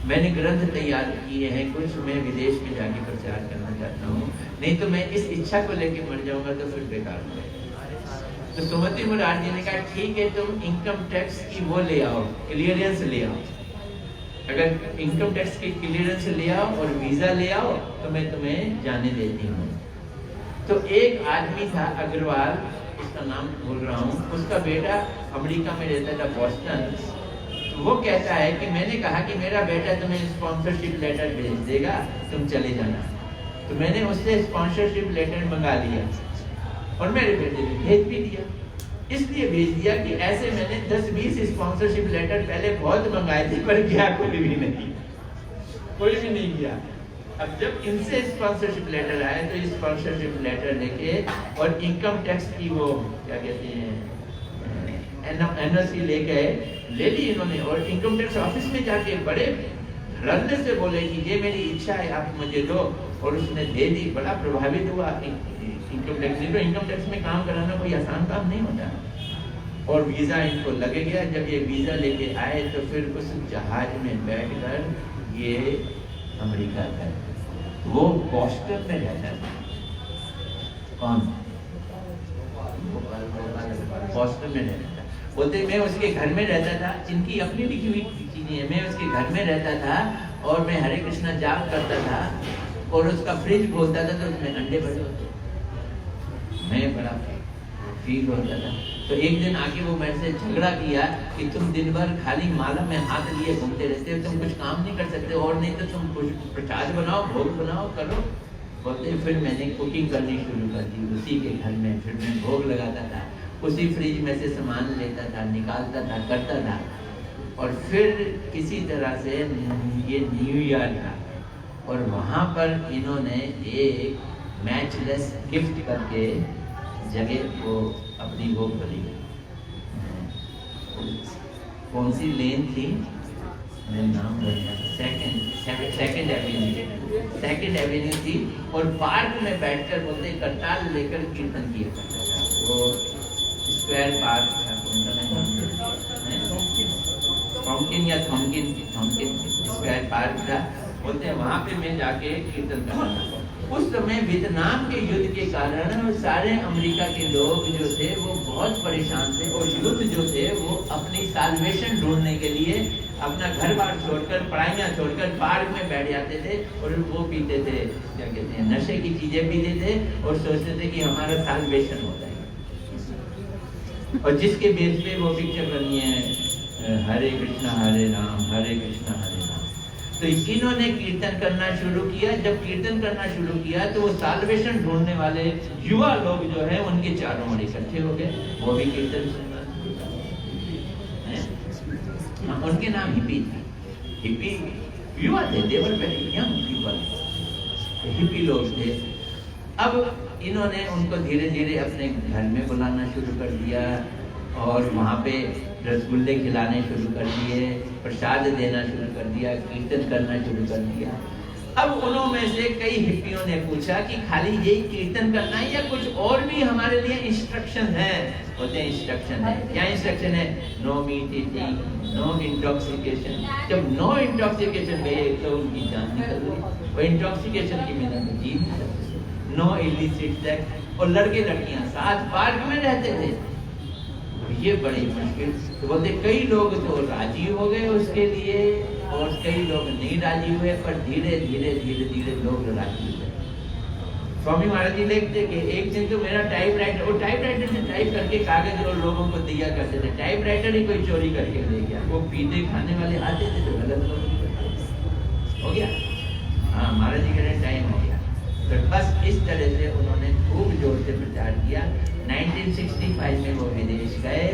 मैंने ग्रंथ तैयार किए हैं कुछ, मैं विदेश में जाके प्रचार करना चाहता हूँ, नहीं तो मैं इस इच्छा को लेके मर जाऊंगा तो फिर बेकार हो जाएगा। तो सुमति मुरार जी ने कहा ठीक है, तुम इनकम टैक्स की वो ले आओ, क्लियरेंस ले आओ। अगर इनकम टैक्स की क्लियरेंस ले आओ और वीजा ले आओ तो मैं तुम्हें जाने देती हूँ। तो एक आदमी था अग्रवाल, उसका नाम बोल रहा हूँ, उसका बेटा अमेरिका में रहता था, बॉस्टन। तो वो कहता है कि मैंने कहा कि मेरा बेटा तुम्हें स्पॉन्सरशिप लेटर भेज देगा, तुम चले जाना। तो मैंने उससे स्पॉन्सरशिप लेटर मंगा लिया और मेरे बेटे ने भेज भी दिया। इसलिए भेज दिया कि ऐसे मैंने 10-20 स्पॉन्सरशिप लेटर पहले बहुत मंगाए थे, पर गया कोई भी नहीं, कोई भी नहीं गया। अब जब इनसे स्पॉन्सरशिप लेटर आए तो स्पॉन्सरशिप लेटर लेके और इनकम टैक्स की वो क्या कहते हैं एनओसी लेके ले ली इन्होंने, और इनकम टैक्स ऑफिस में जाके बड़े धड़ल्ले से बोले कि ये मेरी इच्छा है, आप मुझे दो, और उसने दे दी। बड़ा प्रभावित हुआ इनकम टैक्स। इनकम टैक्स में काम कराना कोई आसान काम नहीं होता। और वीजा इनको लगे गया। जब ये वीजा लेके आए तो फिर उस जहाज में बैठकर ये अमेरिका गए। वो बॉस्टन में रहता था। कौन? बॉस्टन में रहता था। बोलते मैं उसके घर में रहता था, इनकी अपनी लिखी हुई चीजें हैं। मैं उसके घर में रहता था और मैं हरे कृष्णा जाप करता था और उसका फ्रिज खोलता था तो उसमें अंडे भरे होते। मैं बड़ा फील होता था। तो एक दिन आके वो मेरे से झगड़ा किया कि तुम दिन भर खाली माला में हाथ लिए घूमते रहते हो, तुम कुछ काम नहीं कर सकते, और नहीं तो तुम कुछ प्रसाद बनाओ, भोग बनाओ, करो। बोलते फिर मैंने कुकिंग करनी शुरू कर दी उसी के घर में। फिर मैं भोग लगाता था, उसी फ्रिज में से सामान लेता था, निकालता था, करता था। और फिर किसी तरह से ये न्यू ईयर था और वहाँ पर इन्होंने एक मैचलेस गिफ्ट करके जगह को अपनी वो खोली। कौन सी लेन थी, मैं नाम भूल गया, सेकंड एवेन्यू थी। और पार्क में बैठकर बोलते करताल लेकर कीर्तन किया करता था। वो स्क्वायर पार्क था, थॉम्किन या थॉम्किन स्क्वायर पार्क था। बोलते वहां पे मैं जाके कीर्तन करता था। उस समय वियतनाम के युद्ध के कारण सारे अमेरिका के लोग जो थे वो बहुत परेशान थे, और युद्ध जो थे वो अपनी साल्वेशन ढूंढने के लिए अपना घर बार छोड़कर, पढ़ाइयाँ छोड़कर पार्क में बैठ जाते थे और वो पीते थे, क्या कहते हैं, नशे की चीजें पीते थे और सोचते थे कि हमारा साल्वेशन होता है। और जिसके बेस पे वो पिक्चर बनी है हरे कृष्णा हरे राम, हरे कृष्णा हरे राम। तो इन्होंने कीर्तन करना शुरू किया। जब कीर्तन करना शुरू किया तो वो साल्वेशन ढूंढने वाले युवा लोग जो है उनके चारों ओर इकट्ठे हो गए, वो भी कीर्तन सुनना। उनके नाम हिप्पी थे। हिप्पी युवा थे, they were very young people, hippie लोग थे। अब इन्होंने उनको धीरे धीरे अपने घर में बुलाना शुरू कर दिया और वहाँ पे रसगुल्ले खिलाने शुरू कर दिए, प्रसाद देना शुरू कर दिया, कीर्तन करना शुरू कर दिया। अब उन्होंने से कई हिप्पियों ने पूछा कि खाली यही कीर्तन करना है या कुछ और भी हमारे लिए इंस्ट्रक्शन है? बोलते हैं इंस्ट्रक्शन है। क्या इंस्ट्रक्शन है? No meat eating, no intoxication. जब नो इंटॉक्सिकेशन गए तो उनकी जान निकल गई। वो इंटॉक्सिकेशन की मैंने जी नो इलिसिट सेक्स। और लड़के लड़कियां साथ पार्क में रहते थे। ये बड़ी मुश्किल। तो बोलते कई लोग तो राजी हो गए उसके लिए और कई लोग नहीं राजी हुए, पर धीरे धीरे लोग राजी हुए। स्वामी महाराज जी लिखते कि एक दिन तो मेरा टाइपराइटर, वो टाइपराइटर से टाइप करके कागज और लोगों को दिया करते थे। टाइपराइटर ही कोई चोरी करके ले गया। वो पीते खाने वाले आते थे तो गलत लोग हो गया। हाँ, महाराज जी का टाइम हो गया। तो बस इस तरह से उन्होंने खूब जोर से प्रचार किया। 1965 में वो विदेश गए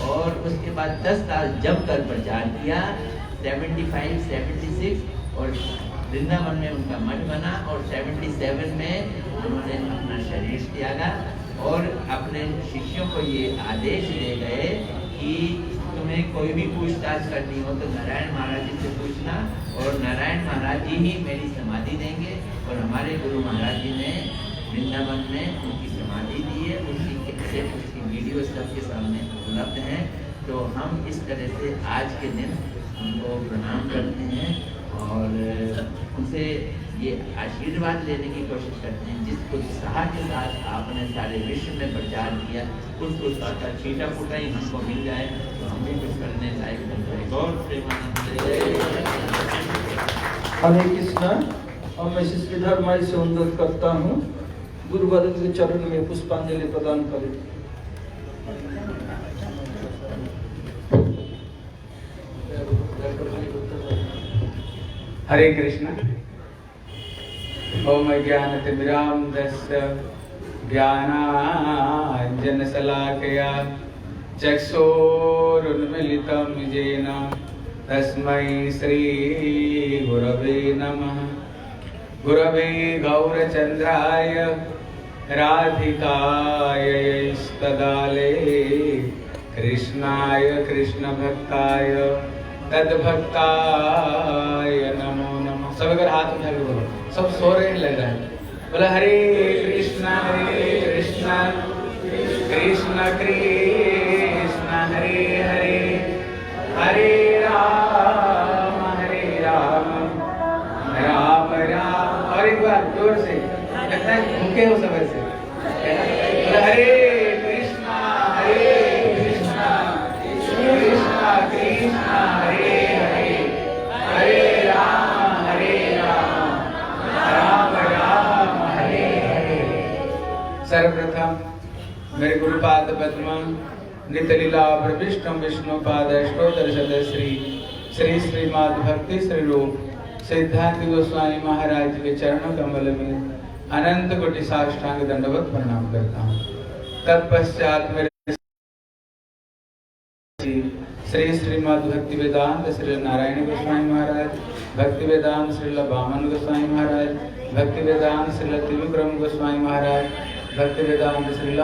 और उसके बाद 10 साल जमकर प्रचार किया। 75, 76 और वृंदावन में उनका मठ बना और 77 में उन्होंने अपना शरीर त्यागा और अपने शिष्यों को ये आदेश दे गए कि तुम्हें कोई भी पूछताछ करनी हो तो नारायण महाराज जी से पूछना, और नारायण महाराज जी ही मेरी समाधि देंगे। और हमारे गुरु महाराज जी ने वृंदावन में उनकी समाधि दी है। उसकी वीडियो सबके सामने उपलब्ध है। तो हम इस तरह से आज के दिन उनको प्रणाम करते हैं और उनसे ये आशीर्वाद लेने की कोशिश करते हैं। जिस उत्साह के साथ आपने सारे विश्व में प्रचार किया, उस उत्साह का छीटा फूटा ही हमको मिल जाए तो हम भी कुछ करने लायक बन जाए। गौर प्रेमानंद। हरे कृष्णा। और मैं श्रीधर माई से अनुरोध करता हूँ गुरुवर्ग के चरण में पुष्पांजलि प्रदान करें। हरे कृष्णा। ओम ज्ञानतिमिरान्धस्य ज्ञानाञ्जनशलाकया चक्षुरुन्मीलितं येन तस्मै श्रीगुरवे नमः। गुरवे गौरचन्द्राय राधिकाय तदाले कृष्णाय कृष्णभक्ताय तद्भक्ताय नमो नमः। सब अगर हाथ उठा के बोलो, सब सो रहे लग रहा है। बोला हरे कृष्णा कृष्ण कृष्ण हरे हरे, हरे राम राम राम। और एक बार जोर से, लगता है भूखे हो समय से। बोला हरे कृष्णा कृष्ण कृष्ण हरे हरे, हरे राम राम राम हरे हरे। सर्वप्रथम मेरे गुरुपाद पद्म नितलीला प्रविष्टम विष्णुपाद अष्टोत्तर शतश्री श्री श्रीमद् भक्ति श्री रूप सिद्धांत गोस्वामी महाराज के चरणों कमल में अनंत कोटि साष्टांग दंडवत प्रणाम करता हूँ। तत्पश्चात मेरे श्री श्रीमद् भक्ति वेदांत श्री नारायण गोस्वामी महाराज, भक्ति वेदांत श्री वामन गोस्वामी महाराज, भक्ति वेदांत श्री त्रिविक्रम गोस्वामी महाराज, भक्ति वेदांत श्री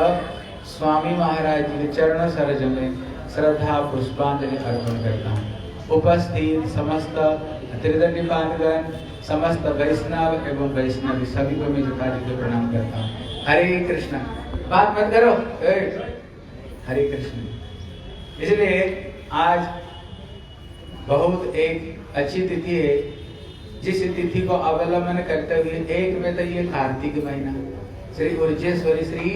स्वामी महाराज जी के चरण सरोज में श्रद्धा पुष्पांजलि अर्पण करता हूँ। उपस्थित समस्त त्रिदंडी पादगण, समस्त वैष्णव एवं वैष्णवी सभी को मैं जुटा के प्रणाम करता हूँ। हरे कृष्ण। बात मत करो। हरे कृष्ण। इसलिए आज बहुत एक अच्छी तिथि है, जिस तिथि को अवलंबन करते हुए एक में तो ये कार्तिक महीना श्री उर्जेश्वरी श्री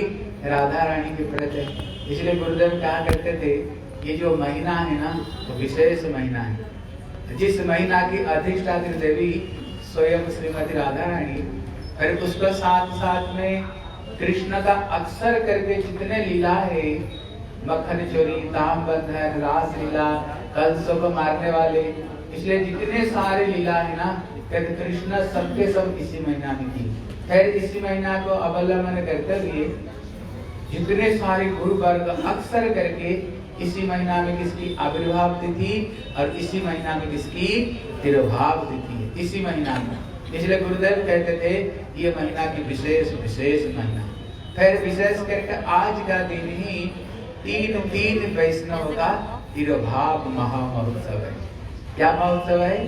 राधा रानी के व्रत है। इसलिए गुरुदेव कहा करते थे ये जो महीना है ना वो विशेष महीना है। जिस महीना की अधिष्ठात्री देवी स्वयं श्रीमती राधा रानी, और उसके साथ साथ में कृष्ण का अक्सर करके जितने लीला है, मक्खन चोरी, ताम बंधन, रास लीला, कंसों को मारने वाले, इसलिए जितने सारे लीला है ना कहते कृष्ण सबके सब इसी महीना में की। फिर इसी महीना को अवलंबन करते हुए जितने सारे गुरु वर्ग अक्सर करके इसी महीना में किसकी आविर्भाव तिथि और इसी महीना में किसकी तिरुभाव तिथि है, इसी महीना में। इसलिए गुरुदेव कहते थे ये महीना की विशेष महीना। फिर विशेष करके आज का दिन ही तीन वैष्णव का तिरुभाव महामहोत्सव है। क्या महोत्सव है?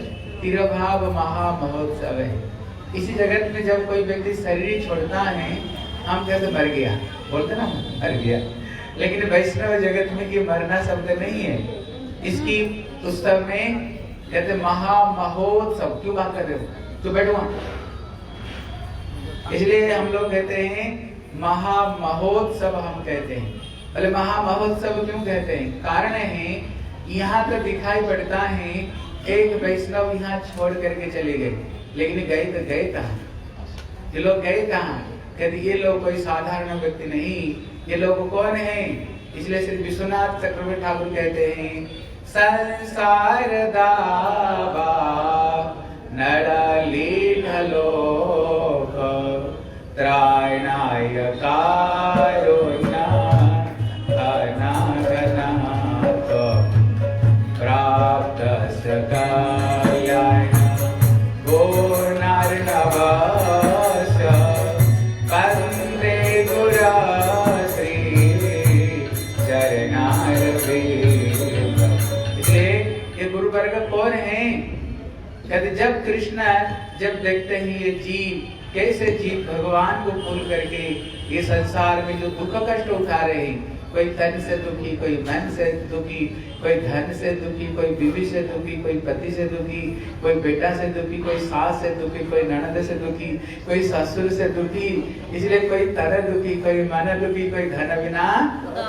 तिरुभाव महामहोत्सव है। इसी जगत में जब कोई व्यक्ति शरीर छोड़ता है हम कहते मर गया, बोलते ना मर गया, लेकिन वैष्णव जगत में ये मरना शब्द नहीं है। इसकी उत्सव में कहते महामहोत्सव। क्यों बात कर रहे हो? तो बैठो। इसलिए हम लोग कहते हैं महामहोत्सव हम कहते हैं। बोले महामहोत्सव क्यों कहते हैं? कारण है यहाँ तो दिखाई पड़ता है एक वैष्णव यहाँ छोड़ करके चले गए, लेकिन गए तो गए कहाँ? ये लोग गए कहाँ? कहते ये लोग कोई साधारण व्यक्ति नहीं, ये लोग कौन है? इसलिए श्री विश्वनाथ चक्रवर्ती ठाकुर कहते हैं संसार दावा नड़लीढ़लोक त्रायणाय कारुण्या अनागनाथ प्राप्त सकायाय गोर्नार्णवश वन्दे गुरा श्री चरणारविन्द। इसलिए ये गुरु वर्ग कौन है? कहते जब कृष्ण जब देखते हैं ये जीव कैसे जीव भगवान को भूल करके ये संसार में जो दुख कष्ट उठा रहे हैं, कोई तन से दुखी, कोई मन से दुखी, कोई धन से दुखी, कोई बीवी से दुखी, कोई पति से दुखी, कोई बेटा से दुखी, कोई सास से दुखी, कोई ननद से दुखी, कोई ससुर से दुखी, इसलिए कोई तर दुखी, कोई मन दुखी, कोई धन बिना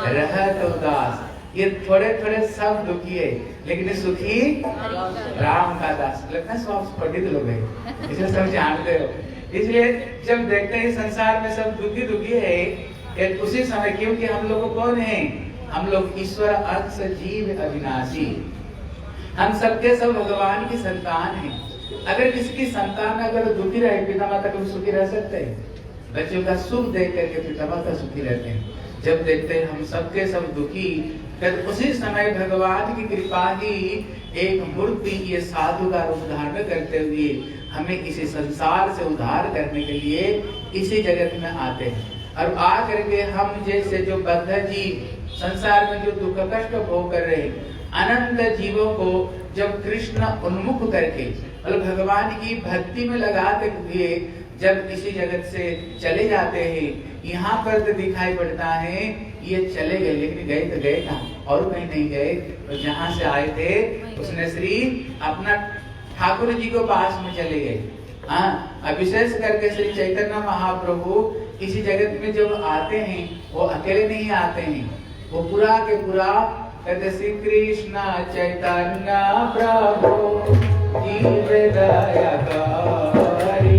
रहत उदास। ये थोड़े थोड़े सब दुखी है, लेकिन सुखी राम का दास। लगता है सब पंडित लोग हैं, इसलिए सब जानते हो। इसलिए जब देखते हैं संसार में सब दुखी दुखी है, उसी समय, क्योंकि हम लोग कौन है? हम लोग ईश्वर अंश जीव अविनाशी, हम सबके सब भगवान की संतान हैं। अगर किसी की संतान अगर दुखी रहे, पिता माता कभी सुखी रह सकते हैं? बच्चों का सुख देख करके पिता माता सुखी रहते हैं। जब देखते हैं हम सबके सब दुखी, फिर उसी समय भगवान की कृपा ही एक मूर्ति ये साधु का रूप धारण करते हुए हमें इसी संसार से उद्धार करने के लिए इसी जगत में आते हैं। और आ करके हम जैसे जो बद्ध जीव संसार में जो दुख कष्ट भोग कर रहे अनंत जीवों को जब कृष्ण उन्मुख करके मतलब भगवान की भक्ति में लगाते हुए जब इसी जगत से चले जाते हैं, यहाँ पर तो दिखाई पड़ता है ये चले गए, लेकिन गए तो गए कहाँ? और कहीं नहीं गए। तो जहाँ से आए थे उसने श्री अपना ठाकुर जी को पास में चले गए। हाँ, विशेष करके श्री चैतन्य महाप्रभु इसी जगत में जब आते हैं वो अकेले नहीं आते हैं, वो पूरा के पूरा कहते श्री कृष्ण चैतन्य प्रभु जीव दया करी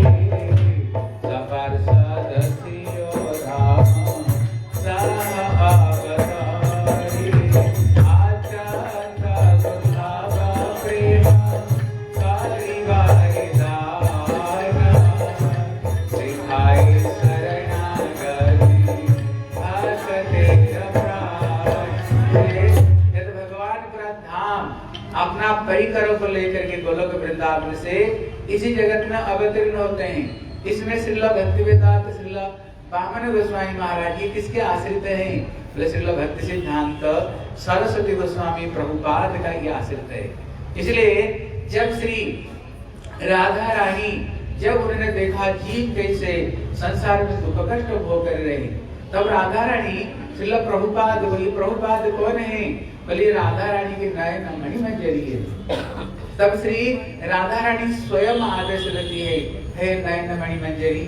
सपर सदस्यो राम सह अवतारी आचार्य दुर्लभ प्रेम करि गाय दान सिखाई शरणागति भक्ति अपना परिकरों को लेकर के गोलोक वृंदावन से इसी जगत में अवतीर्ण होते हैं। इसमें श्रील भक्तिवेदांत श्रील वामन गोस्वामी महाराज ये किसके आश्रित हैं? बोले श्रील भक्ति सिद्धांत सरस्वती गोस्वामी प्रभुपाद का ये आश्रित है। इसलिए जब श्री राधा रानी जब उन्होंने देखा जीव कैसे संसार में दुख कष्ट भोग कर रहे हैं, तब राधा रानी श्रील प्रभुपाद बोली, प्रभुपाद कौन है? बोली राधा रानी के नयन मणि मंजरी है। तब श्री राधा रानी स्वयं आदेश देती है, हे नयन मणि मंजरी,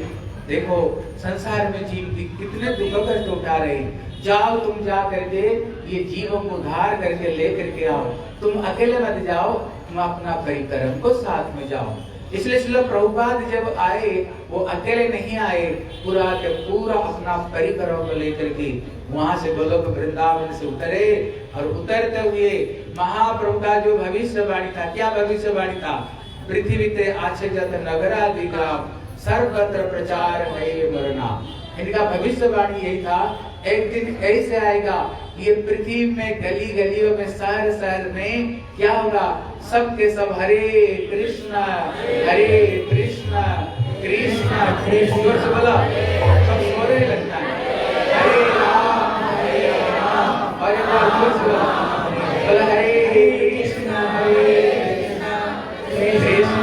देखो संसार में जीव कितने दुख कष्ट उठा रहे, जाओ तुम जा करके ये जीवों को उद्धार करके ले करके आओ, तुम अकेले मत जाओ, तुम अपना परिक्रम को साथ में जाओ। इसलिए श्रील प्रभुपाद जब आए वो अकेले नहीं आए, पूरा के पूरा अपना परिक्रम को लेकर के वहां से गोलोक वृंदावन से उतरे। और उतरते हुए महाप्रभु का जो भविष्यवाणी था, क्या भविष्यवाणी था? पृथ्वी ते आच्छादित नगरा दिग्राम सर्वत्र प्रचार है मरना। इनका भविष्यवाणी यही था, एक दिन ऐसे आएगा ये पृथ्वी में गली गलियों में शहर शहर में क्या होगा? सबके सब हरे कृष्ण कृष्ण कृष्ण बोला, सब सोने लगता है, हरे राम और एक बार बोला हरे कृष्ण कृष्ण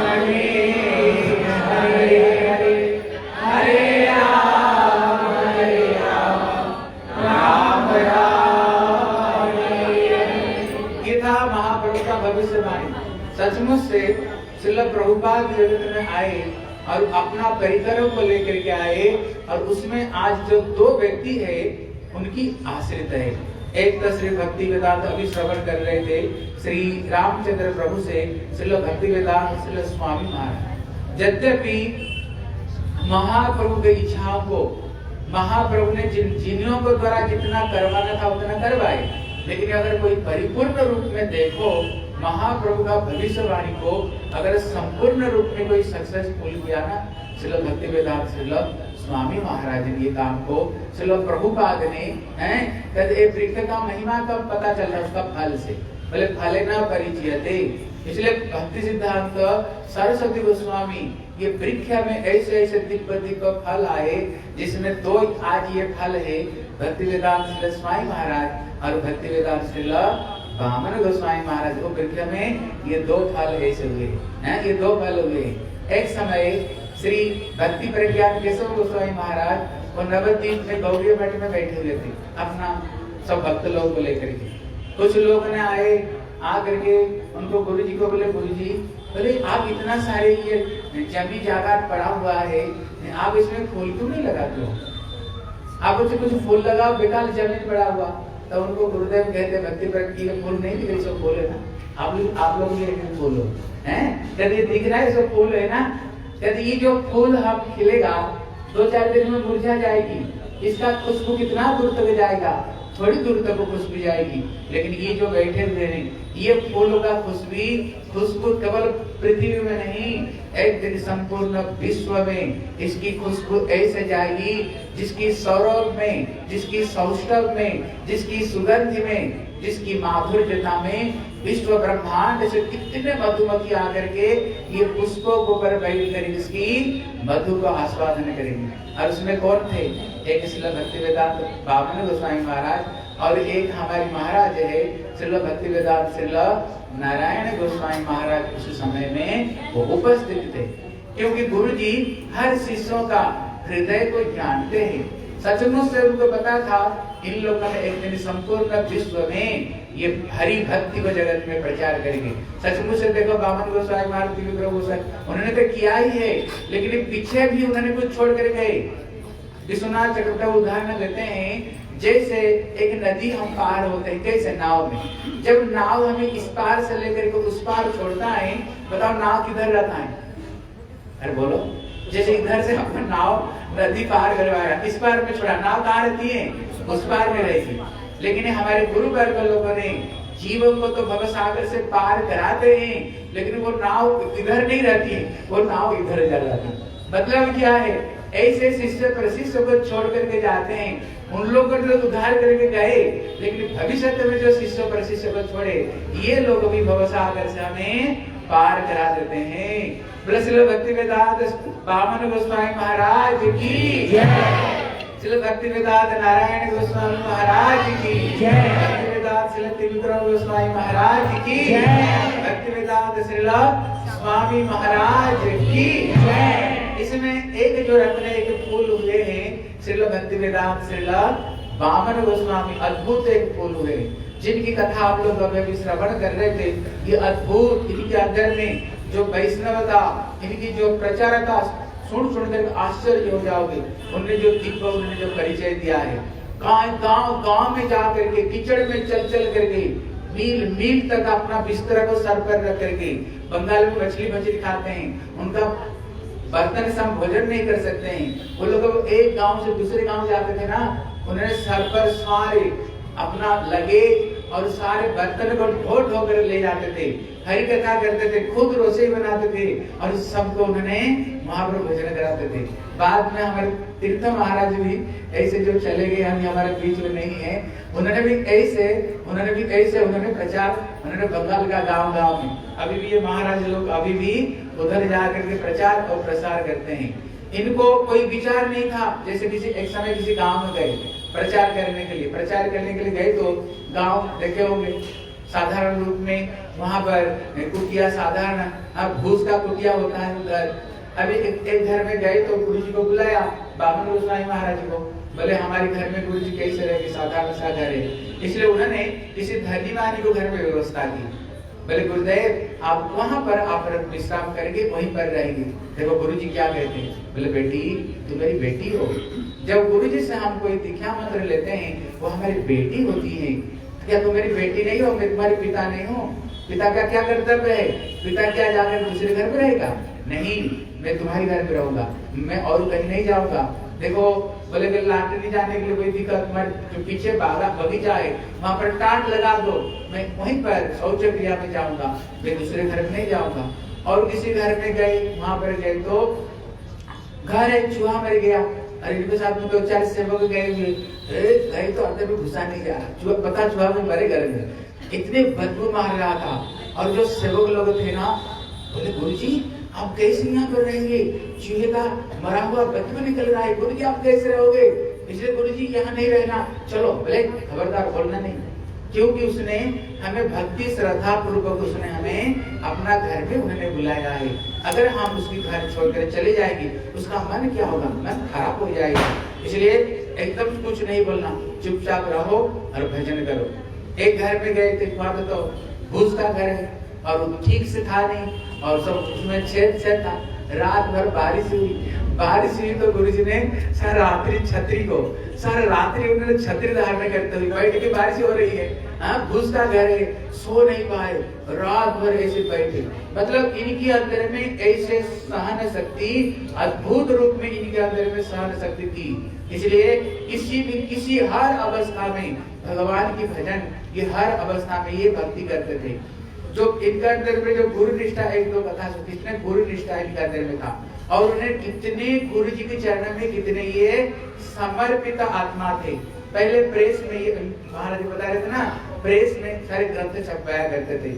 हरे हरे हरे राम राम राम। ये था महाप्रभु का भविष्यवाणी। सचमुच से श्रील प्रभुपाद जगत में आए और अपना परिकरों को लेकर के आए, और उसमें आज जो दो व्यक्ति है उनकी आश्रित है। एक तो श्री भक्ति वेदांत अभी श्रवण कर रहे थे श्री रामचंद्र प्रभु से श्रील भक्ति वेदांत श्रील स्वामी महाराज। यद्यपि महाप्रभु की इच्छाओं को महाप्रभु ने जिन्हों को द्वारा जितना करवाना था उतना करवाए, लेकिन अगर कोई परिपूर्ण रूप में देखो महाप्रभु का भविष्यवाणी को अगर संपूर्ण रूप में कोई सक्सेसफुल किया ना, श्रील भक्ति वेदांत श्रील स्वामी महाराज ने ये काम को श्रील प्रभुपाद ने है वृक्ष का महिमा कब पता चल रहा है? उसका फल से। बोले फले न परिचयते। इसलिए भक्ति सिद्धांत सरस्वती गोस्वामी ये वृक्ष में ऐसे ऐसे दिव्य दिव्य फल आए, जिसमें दो आज ये फल है, भक्ति वेदांत श्रील स्वामी महाराज और भक्ति वेदांत श्रील वामन गोस्वामी महाराज। वो वृक्ष में ये दो फल ऐसे हुए हैं, ये दो फल हुए। एक समय श्री भक्ति प्रज्ञान केशव गोस्वामी महाराज वो नवद्वीप में गौरी मठ में बैठे हुए थे, अपना सब भक्त लोग को लेकर के। कुछ लोग ने आए, आ करके उनको गुरु जी को बोले, गुरु जी बोले आप इतना सारे ये जमी जायदाद पड़ा हुआ है, आप इसमें फूल क्यों नहीं लगाते हो? आप उससे कुछ फूल लगाओ, बेकार जमीन पड़ा हुआ। तो उनको गुरुदेव कहते भक्ति पर की फूल नहीं दिख रही, सब फूल है ना, आप लोग भी एक फूल हो हैं, यदि दिख रहा है सब फूल है ना, यदि ये जो फूल हम खिलेगा 2-4 दिन में मुरझा जाएगी, इसका खुशबू कितना दूर तक जाएगा, थोड़ी दूर तक वो खुशबू जाएगी। लेकिन ये जो बैठे हुए हैं, ये फूलों का खुशबू केवल पृथ्वी में नहीं, एक दिन संपूर्ण विश्व में इसकी खुशबू ऐसे जाएगी जिसकी सौरभ में, जिसकी सौष्ठव में, जिसकी सुगंध में, जिसकी माधुर्यता में विश्व ब्रह्मांड से कितने मधुमक्खी आकर के ये पुष्पों को पर बैठ कर इसकी मधु को आस्वादन करेंगे। और उसमें कौन थे? एक श्रील भक्तिवेदांत बामन गोस्वामी महाराज और एक हमारी महाराज है श्रील भक्तिवेदांत श्रील नारायण गोस्वामी महाराज उस समय में वो उपस्थित थे। क्योंकि गुरु जी हर शिष्यों का हृदय को जानते हैं। सचमुच से उनको पता था इन लोगों ने एक दिन संपूर्ण विश्व में ये हरि भक्ति को जगत में प्रचार करेंगे। सचमुच से देखो बामन गोसाई महाराज, त्रिविक्रम गोसाई, उन्होंने तो किया ही है, लेकिन पीछे भी उन्होंने कुछ छोड़ कर गए। विश्वनाथ चक्रवर्ती उदाहरण देते हैं, जैसे एक नदी हम पार होते हैं, कैसे नाव में, जब नाव हमें इस पार से लेकर के उस पार छोड़ता है, बताओ नाव किधर रहता है? अरे बोलो, जैसे इधर से अपना नाव नदी पार करवाया, इस पार में छोड़ा, नाव कहाँ रहती है? उस पार में रहेगी। लेकिन हमारे गुरु वर्ग लोगों ने जीवन को तो भव सागर से पार कराते हैं, लेकिन वो नाव इधर नहीं रहती है, वो नाव इधर जा जाती है। मतलब क्या है? ऐसे शिष्य प्रशिष्य को छोड़ करके जाते हैं, उन लोगों को तो उद्धार करके गए, लेकिन भविष्य में जो शिष्य प्रशिष्य को छोड़े, ये लोग भी भव सागर से हमें पार करा देते हैं। श्रील भक्तिवेदांत बामन गोस्वामी महाराज की जय, श्रील भक्तिवेदांत नारायण गोस्वामी महाराज की जय, भक्तिवेदांत श्रील त्रिविक्रम गोस्वामी महाराज की जय, भक्तिवेदांत श्रील स्वामी महाराज की जय। इसमें एक जो रत्न एक फूल हुए हैं, श्रील भक्तिवेदांत श्रील बामन गोस्वामी, अद्भुत एक फूल हुए, जिनकी कथा आप लोग अभी श्रवण कर रहे थे। ये अद्भुत, इनके अंदर में जो वैष्णवता, इनकी जो प्रचारता सुन कर आश्चर्य हो जाओगे। उन्होंने जो दिव्य, उन्होंने जो परिचय दिया है, गांव में जा करके कीचड़ में चल करके मील मील तक अपना बिस्तर को सर पर रख करके, बंगाल में मछली खाते हैं, उनका बर्तन से हम भोजन नहीं कर सकते हैं। वो लोग एक गांव से दूसरे गांव जाते थे ना, उन्होंने सर पर सारे अपना लगेज और सारे बर्तन को ढो कर ले जाते थे, हरि कथा करते थे, खुद रसोई बनाते थे और सबको उन्होंने वहां पर भोजन कराते थे। बाद में हमारे तीर्थ महाराज भी ऐसे जो चले गए, हम हमारे बीच में नहीं है, उन्होंने भी ऐसे प्रचार, उन्होंने बंगाल का गांव में अभी भी ये महाराज लोग अभी भी उधर जाकर के प्रचार और प्रसार करते हैं। इनको कोई विचार नहीं था, जैसे किसी एक समय किसी गांव में गए प्रचार करने के लिए गए, तो गांव देखे होंगे साधारण रूप में वहां पर कुटिया, साधारण भूस का कुटिया होता है उधर। अभी एक घर में गए तो गुरु जी को बुलाया, बामन गोस्वामी महाराज को, बोले हमारे घर में गुरु जी कैसे रहेंगे, साधारण सा घर है, इसलिए उन्होंने किसी धनीवानी को घर में व्यवस्था की। बोले गुरुदेव आप वहां पर आप विश्राम करेंगे, वहीं पर रहेंगे। देखो गुरु जी क्या कहते हैं, बोले बेटी तुम मेरी बेटी हो। जब गुरु जी से हम कोई दीक्षा मंत्र लेते हैं, वो हमारी बेटी होती है। क्या तुम मेरी बेटी नहीं हो? मैं तुम्हारे पिता नहीं हूँ? पिता का क्या कर्तव्य है? पिता क्या जाकर दूसरे घर में रहेगा? नहीं, मैं तुम्हारे घर में रहूंगा, मैं और कहीं नहीं जाऊंगा। देखो बोले लाटरी जाने के लिए कोई दिक्कत, तुम्हारे जो पीछे बगीचा है वहां पर टाट लगा दो, मैं वहीं पर शौच क्रिया में जाऊंगा, मैं दूसरे घर में नहीं जाऊंगा। और किसी घर में गए, वहां पर गए तो घर है, चूहा मर गया, अरे इनके साथ में 2-4 सेवक गए हुए, गए तो अंदर में घुसा नहीं जा रहा, चूहा पता चूहा में मरे घर में, इतने बदबू मार रहा था। और जो सेवक लोग थे ना, बोले गुरु जी आप कैसे यहाँ पर रहेंगे, चूहे का मरा हुआ बदबू निकल रहा है, गुरु जी आप कैसे रहोगे? इसलिए गुरु जी यहाँ नहीं रहना, चलो। बोले खबरदार बोलना नहीं, क्योंकि उसने हमें भक्ति श्रद्धा पूर्वक उसने हमें अपना घर पे उन्होंने बुलाया है। अगर हम उसकी घर छोड़कर चले जाएंगे, उसका मन क्या होगा? मन खराब हो जाएगा। इसलिए एकदम कुछ नहीं बोलना, चुपचाप रहो और भजन करो। एक घर में गए थे, वहां पे तो भूस का घर है और वो ठीक से था नहीं और सब उसमें छेद था। रात भर बारिश हुई तो गुरुजी ने सारा रात्रि उन्होंने छतरी धारण करते हुए बैठ के, बारिश हो रही है, भूस का घर है, सो नहीं पाए, रात भर ऐसे बैठे। मतलब इनके अंदर में ऐसे सहन शक्ति, अद्भुत रूप में इनके अंदर में सहन शक्ति थी। इसलिए किसी हर अवस्था में भगवान की भजन, ये हर अवस्था में ये भक्ति करते थे। जो इनके अंदर में जो गुरु निष्ठा, एक दो कथा कितने गुरु निष्ठा इनके अंदर में था और उन्हें कितने गुरु जी के चरण में कितने ये समर्पित आत्मा थे। पहले प्रेस में ये महाराज बता रहे थे ना, प्रेस में सारे ग्रंथ छपवाया करते थे।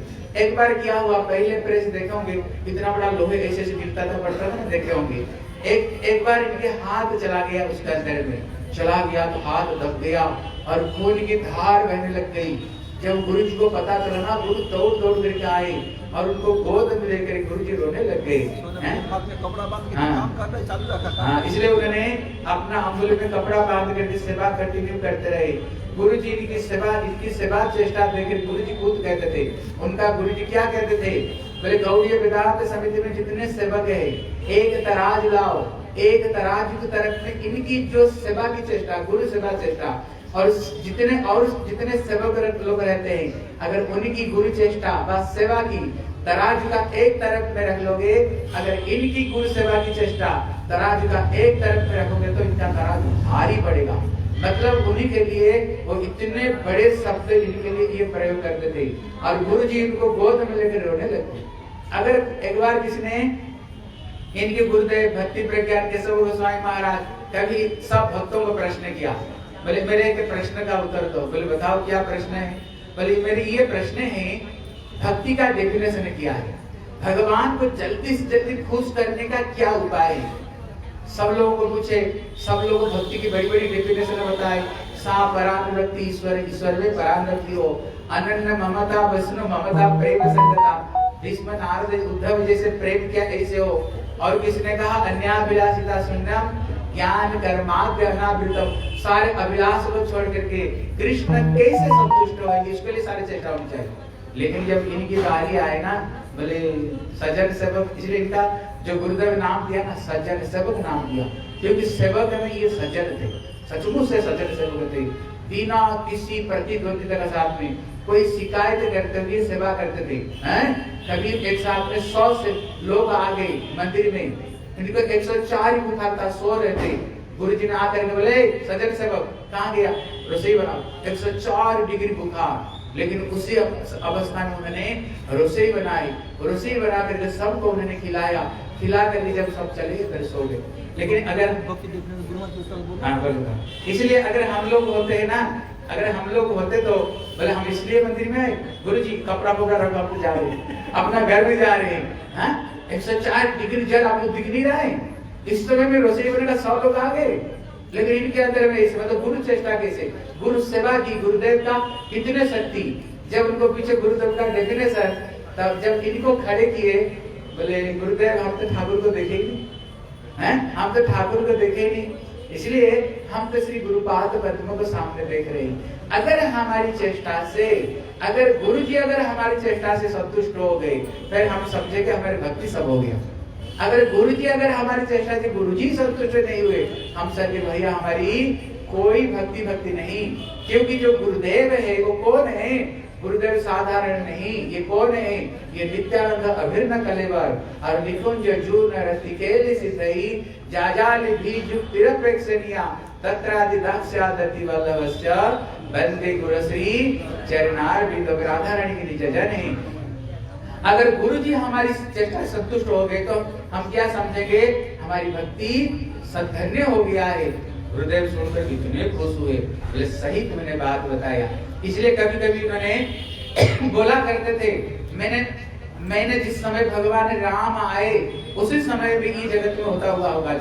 एक बार क्या हुआ, पहले प्रेस देखे होंगे, इतना बड़ा लोहे ऐसे गिरता था, पड़ता था, देखे होंगे। एक बार इनके हाथ चला गया, उसके अंदर में चला गया तो हाथ दब गया और खून की धार बहने लग गई। जब गुरु जी को पता चला ना, गुरु दौड़ करके आए और उनको गोद में लेकर गुरु जी रोने लग गए। इसलिए उन्होंने अपना अंगुल में कपड़ा बांध कर सेवा कंटिन्यू करते रहे। गुरु जी की सेवा चेष्टा देखकर गुरु जी खुद कहते थे, उनका गुरु जी क्या कहते थे, बोले गौड़ीय वेदांत समिति में जितने सेवक है, एक तराज लाओ, एक तराज की तरफ में इनकी जो सेवा की चेष्टा, गुरु सेवा चेष्टा, और जितने सेवक लोग रहते हैं, अगर उनकी गुरु चेष्टा बस सेवा की तराजू का एक तरफ में रख लोगे, अगर इनकी गुरु सेवा की चेष्टा तराजू का एक तरफ में रखोगे तो इनका तराजू भारी पड़ेगा। मतलब उन्हीं के लिए वो इतने बड़े शब्द इनके लिए ये प्रयोग करते थे और गुरु जी इनको गोद में लेकर रोने लगते। अगर एक बार किसी ने इनके गुरुदेव भक्ति प्रज्ञान केशव गोस्वामी महाराज कभी सब भक्तों को प्रश्न किया, बोले मेरे एक प्रश्न का उत्तर दो। बोले बताओ क्या प्रश्न है? बोले मेरे ये प्रश्न है, भक्ति का डेफिनेशन क्या है, भगवान को जल्दी से जल्दी खुश करने का क्या उपाय है? सब लोगों को पूछे, सब लोगों को भक्ति की बड़ी बड़ी डेफिनेशन बताए। सा परानुरक्ति, ईश्वर में परानुरक्ति हो, अनन्य ममता, वैष्णव ममता, प्रेम संगता, भीष्म नारद उद्धव जैसे प्रेम क्या ऐसे हो। और किसने कहा अन्याभिलाषिता शून्यम ज्ञान कर्माद्य अनावृतम, सारे अभिलाष को छोड़ करके कृष्ण कैसे संतुष्ट होंगे, इसके लिए सारी चेष्टा होनी चाहिए। लेकिन जब इनकी बारी आए ना, बोले सज्जन सेवक, इसलिए इनका जो गुरुदेव नाम दिया ना, सज्जन सेवक नाम दिया, क्योंकि सेवक में ये सज्जन थे, सचमुच से सज्जन सेवक थे, बिना किसी प्रतिद्वंदिता के साथ में कोई शिकायत करते हुए सेवा करते थे। कभी एक साथ में 100 से लोग आ गए मंदिर में, इनको 104 बुखार था, सो रहे थे। गुरु जी ने आकर के बोले सज्जन सेवक कहाँ गया, रसोई बनाओ। 104 डिग्री बुखार, लेकिन उसी अवस्था में उन्होंने रसोई बनाई, रसोई बना करके सबको उन्होंने खिलाया, खिला करके जब सब चले फिर सो गए। लेकिन अगर इसलिए अगर हम लोग होते हैं ना, अगर हम लोग होते तो बोले हम इसलिए मंदिर में गुरु जी कपड़ा पोकड़ा रख आप जा रहे हैं, अपना घर में जा रहे हैं। 104 डिग्री जल आपको दिख नहीं रहा है, इस समय में रसोई बनेगा, 100 लोग आ गए, लेकिन इनके अंदर में इस मतलब गुरु चेष्टा कैसे, गुरु सेवा की, गुरुदेव का कितने शक्ति। जब उनको पीछे गुरुदेव का डेफिनेशन, तब जब इनको खड़े किए, बोले गुरुदेव हम तो ठाकुर को देखे ही नहीं, हम तो ठाकुर को देखे ही नहीं, इसलिए हम तो श्री गुरुपाद पद्म को सामने देख रहे हैं। अगर हमारी चेष्टा से, अगर गुरु जी अगर हमारी चेष्टा से संतुष्ट हो गए, फिर हम समझे कि हमारी भक्ति सब हो गया। अगर गुरु जी अगर हमारी चेष्टा से गुरु जी संतुष्ट नहीं हुए, हम सर भैया हमारी कोई भक्ति नहीं। क्योंकि जो गुरुदेव है वो कौन है? गुरुदेव साधारण नहीं, ये कौन है? ये नित्यानंद अभिन्न कलेवर और निकुंज जून रतिकेल सिद्धि जाजालि बीजु तिरपेक्षणिया तत्रादि दक्षादति वल्लभस्य वंदे गुरुश्री चरणार बिंदु राधा रानी की निज जन है। अगर गुरु जी हमारी चेष्टा संतुष्ट हो गए तो हम क्या समझेंगे? हमारी भक्ति सधन्य हो गया है। गुरुदेव सुनकर कितने खुश हुए, बोले सही तुमने बात बताया। इसलिए कभी कभी उन्होंने बोला करते थे, मैंने जिस समय भगवान राम आए उसी समय भी ये जगत में होता हुआ होगा,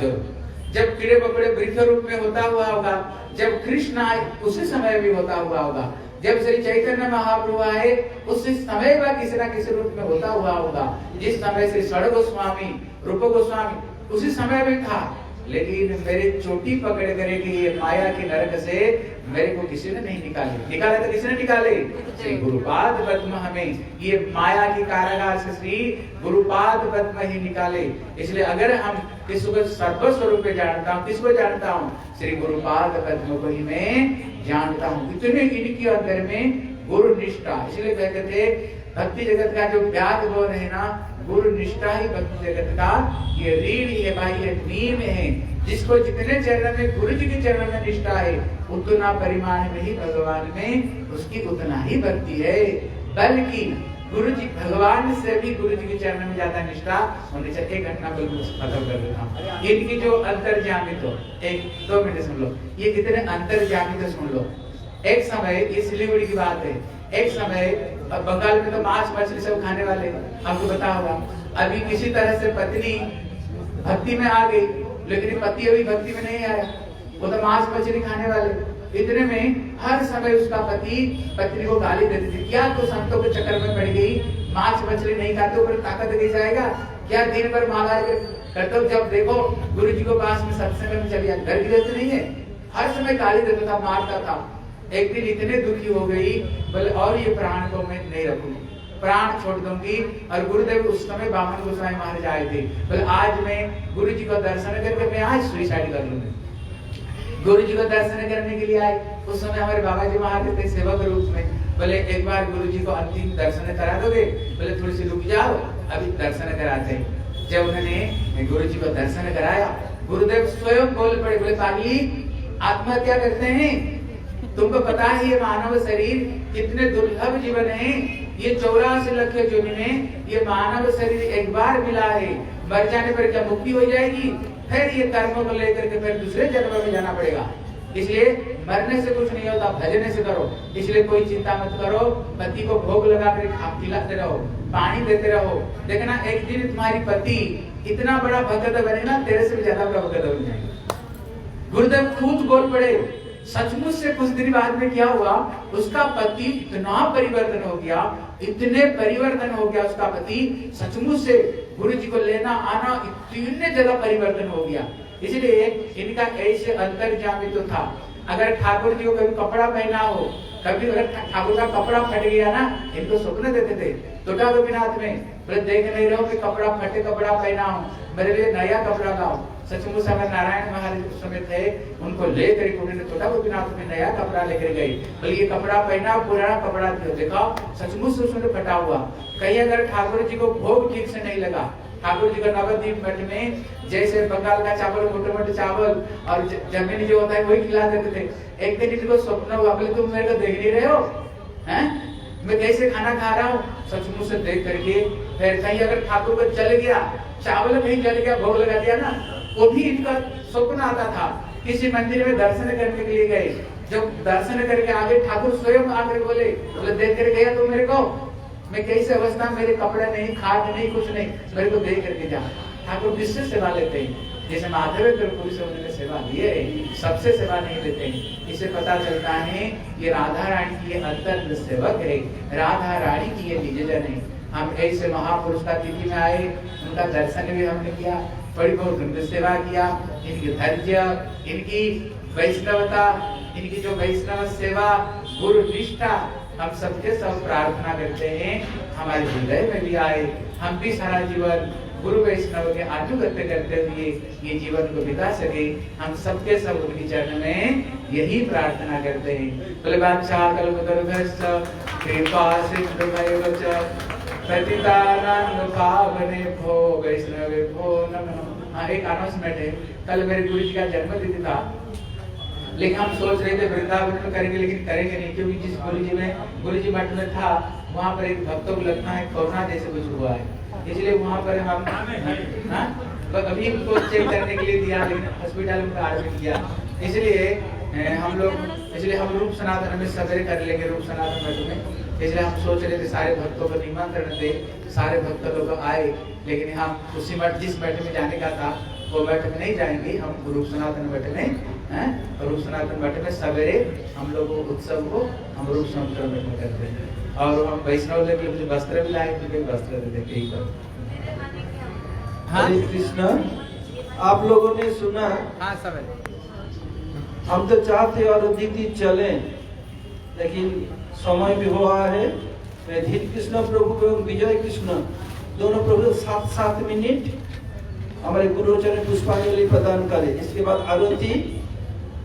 जब कीड़े पकड़े वृक्ष रूप में होता हुआ होगा, जब कृष्ण आए उसी समय भी होता हुआ होगा, जब श्री चैतन्य महाप्रभु आए उसी समय वह किसी न किसी रूप में होता हुआ होगा, जिस समय श्री षड़ गोस्वामी, रूप गोस्वामी उसी समय भी था। लेकिन मेरी चोटी पकड़ करे कि ये माया के नरक से मेरे को किसी ने नहीं निकाला तो किसने निकाले? श्री गुरुपाद पद्म हमें ये माया की कारागार से श्री गुरुपाद पद्म ही निकाले। इसलिए अगर हम किसको सर्वस्वरूप जानता हूँ, किसको जानता हूँ? श्री गुरुपाद पद्म को ही मैं जानता हूँ। इतने इनके अंदर में गुरु निष्ठा, इसलिए कहते थे भक्ति जगत का जो ब्याज बोल है ना, गुरु निष्ठा ही भक्ति जगत का ये रीढ़ है भाई, ये नींव है। जिसको जितने चरण में गुरु जी के चरण में निष्ठा है, उतना परिमाण में ही भगवान में उसकी उतना ही भक्ति है। बल्कि गुरु जी भगवान से भी गुरु जी के चरण में ज्यादा निष्ठा होनी चाहिए। एक घटना बिल्कुल खत्म कर देता हूँ। इनकी जो अंतर्जामी, तो 1-2 मिनट सुन लो, ये कितने अंतर्जामी तो सुन लो। एक समय, ये सिलीगुड़ी की बात है, एक समय बंगाल में तो मांस मछली सब खाने वाले, आपको पता होगा। अभी किसी तरह से पत्नी भक्ति में आ गई, लेकिन पति अभी भक्ति में नहीं आया, वो तो मांस मछली खाने वाले। इतने में हर समय उसका पति पत्नी को गाली देते थे, क्या तो संतों के चक्कर में पड़ गई, मांस मछली नहीं खाते, ऊपर ताकत कैसे आएगा, क्या दिन भर माला करते हो, जब देखो गुरु जी को पास में सत्संग में चलिए, घर गृहस्थ नहीं है, हर समय गाली देता था, मारता था। एक दिन इतने दुखी हो गई, बोले और ये प्राण को मैं नहीं रखूंगी, प्राण छोड़ दूंगी। और गुरुदेव उस समय बामन गोसाई महाराज आए थे, बोले आज मैं गुरु जी को दर्शन करके मैं आज सुसाइड कर लूंगी। गुरु जी को दर्शन करने के लिए आए, उस समय हमारे बाबा जी महाराज थे सेवक रूप में, बोले एक बार गुरु जी को अंतिम दर्शन करा दोगे? बोले थोड़ी सी रुक जाओ, अभी दर्शन कराते हैं। जब उन्होंने गुरु जी को दर्शन कराया, गुरुदेव स्वयं बोल पड़े, बोले पागली आत्महत्या करते हैं, तुमको पता है ये मानव शरीर कितने दुर्लभ जीवन है, ये 84 लाख योनि में ये मानव शरीर एक बार मिला है, मर जाने पर क्या मुक्ति हो जाएगी? फिर ये कर्मों को लेकर के फिर दूसरे जन्म में जाना पड़ेगा। इसलिए मरने से कुछ नहीं होता, भजने से करो। इसलिए कोई चिंता मत करो, पति को भोग लगा कर खिलाते रहो, पानी देते रहो। देखना एक दिन तुम्हारी पति इतना बड़ा भगत बनेगा, तेरे से भी ज्यादा बड़ा भगत बन जाएगा। गुरुदेव खुद बोल पड़े, सचमुच से कुछ दिन बाद में क्या हुआ, उसका पति इतना परिवर्तन हो गया, इतने परिवर्तन हो गया उसका पति, सचमुच से गुरु जी को लेना आना इतने ज्यादा परिवर्तन हो गया। इसलिए इनका ऐसे अंतर्जामी तो था। अगर ठाकुर जी को कभी कपड़ा पहना हो, कभी अगर ठाकुर का कपड़ा फट गया ना, इनको स्वप्न देते थे टोटा गोपीनाथ में, बोले देख नहीं रहो कि कपड़ा फटे, कपड़ा पहना हो, मेरे लिए नया कपड़ा लाओ। सचमुच अगर नारायण महाराज उस समय थे, उनको लेकर उन्होंने टोटा गोपीनाथ में नया कपड़ा लेकर गए, बोले ये कपड़ा पहना, पुराना कपड़ा देखा सचमुच से उसमें फटा हुआ। कहीं अगर ठाकुर जी को भोग ठीक से नहीं लगा, ठाकुर जी का नवद्वीप मठ में जैसे बंगाल का चावल, मोटे मोटे चावल और जमीन जो होता है वही खिला देते थे। एक दिन इनको स्वप्न हुआ, बोले तुम मेरे को देख नहीं रहे हो, हैं मैं कैसे खाना खा रहा हूँ? सचमुच से देख करके फिर कहीं अगर ठाकुर को जल गया, चावल कहीं जल गया, भोग लगा दिया ना, वो भी इनका स्वप्न आता था। किसी मंदिर में दर्शन करने के लिए गए, जब दर्शन करके आगे ठाकुर स्वयं आकर बोले देख कर गया तो मेरे को, मैं कैसे अवस्था, मेरे कपड़े नहीं, खाद नहीं, कुछ नहीं, मेरे को देख करके जा। ठाकुर किससे सेवा लेते हैं? जैसे माधव पुरुष उन्होंने सेवा ली है, सबसे सेवा नहीं लेते हैं। इससे पता चलता है ये राधा रानी की ये अंतर सेवक है, राधा रानी की ये निजजन है। हम ऐसे महापुरुष का तिथि में आए, उनका दर्शन भी हमने किया, बड़ी बहुत उनकी सेवा किया। इनकी धैर्य, इनकी वैष्णवता, इनकी जो वैष्णव सेवा, गुरु निष्ठा, हम सबके सब प्रार्थना करते हैं हमारे हृदय में भी आए, हम भी सारा जीवन गुरु वैष्णव के आनुगत्य करते हुए ये जीवन को बिता सके। हम सबके सब उनके चरण में यही प्रार्थना करते हैं। कुलवांछा कल्पतरुभ्यश्च कृपा सिन्धुभ्येव च पतितानां पावनेभ्यो वैष्णवेभ्यो नमः नमः। हाँ, एक अनाउंसमेंट है, कल मेरे गुरु जी का जन्मतिथि था, लेकिन हम सोच रहे थे वृंदावन में करेंगे, लेकिन करेंगे नहीं, क्योंकि जिस गुरु जी मठ में था, वहाँ पर एक भक्तों को लगता है कोरोना जैसे कुछ हुआ है, इसलिए वहाँ पर हम अभी उनको चेक करने के लिए दिया, लेकिन हॉस्पिटल में एडमिट किया। इसलिए हम रूप सनातन में सवेरे कर लेंगे, रूप सनातन मठ में। इसलिए हम सोच रहे थे सारे भक्तों को निमंत्रण दे, सारे भक्त लोग आए, लेकिन हम उसी मठ, जिस मठ में जाने का था वो मठ में नहीं जाएंगे, हम रूप सनातन मठ में, रूप सनातन मठ में सवेरे हम लोग उत्सव को हम रूप सनातन मठ में करते हैं। और हम वैष्णव लेके मुझे वस्त्र भी लाए, तो वस्त्र दे देते ही। हरे कृष्ण। आप लोगों ने सुना, हाँ सब है। हम तो चाहते और दीदी चले, लेकिन समय भी हुआ है। मैं धीर कृष्ण प्रभु एवं विजय कृष्ण दोनों प्रभु 7-7 मिनट हमारे गुरुचरण पुष्पांजलि प्रदान करें। इसके बाद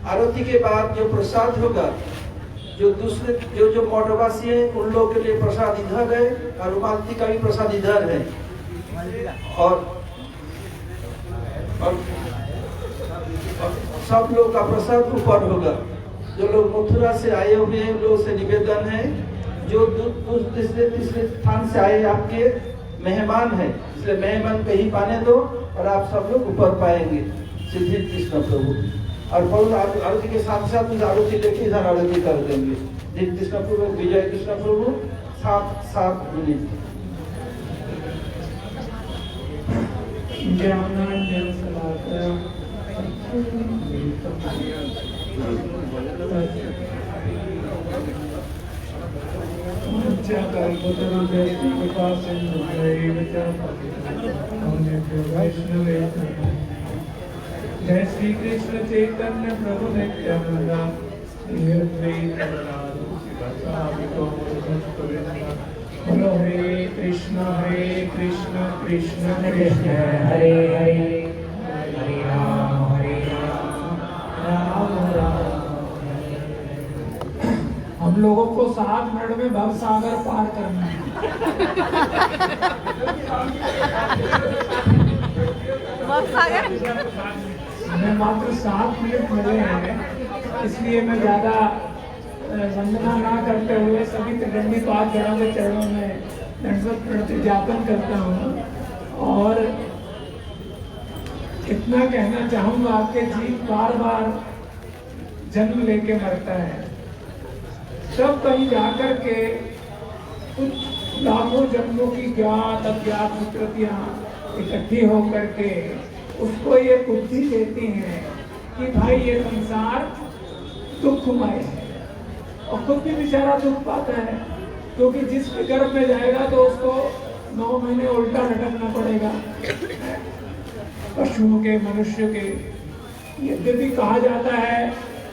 आरती के बाद जो प्रसाद होगा, जो दूसरे जो मठवासी हैं उन लोगों के लिए प्रसाद इधर है और रुमालती का भी प्रसाद इधर है। और सब लोग का प्रसाद ऊपर होगा। जो लोग मथुरा से आए हुए हैं उन लोगों से निवेदन है, जो तीसरे स्थान से आए आपके मेहमान हैं, इसलिए मेहमान कहीं पाने दो और आप सब लोग ऊपर पाएंगे। श्री कृष्ण प्रभु और प्रभु आरती के साथ साथ उस आरती लेके इधर आरती कर देंगे। श्री कृष्ण प्रभु विजय कृष्ण प्रभु 7-7 मिनट। जय श्री कृष्ण चैतन्य प्रभु नित्यानंद बोलो हरे कृष्ण कृष्ण कृष्ण हरे हरे हरे राम राम राम। हम लोगों को 7 मिनट में भव सागर पार करना है। हमें मात्र 7 मिनट मिले हैं, इसलिए मैं ज्यादा वंदना ना करते हुए सभी त्रिदंडी पाद गणों के चरणों में दंडवत प्रणति ज्ञापन करता हूँ। और इतना कहना चाहूंगा आपके जीव बार बार जन्म लेके मरता है, तब कहीं जाकर के कुछ लाखों जन्मों की ज्ञात अज्ञात विकृतियां इकट्ठी होकर के उसको ये बुद्धि देती हैं कि भाई ये संसार दुखमय है, और खुद भी बेचारा दुख पाता है, क्योंकि जिसके गर्भ में जाएगा तो उसको 9 महीने उल्टा लटकना पड़ेगा। पशुओं के, मनुष्य के, यद्यपि कहा जाता है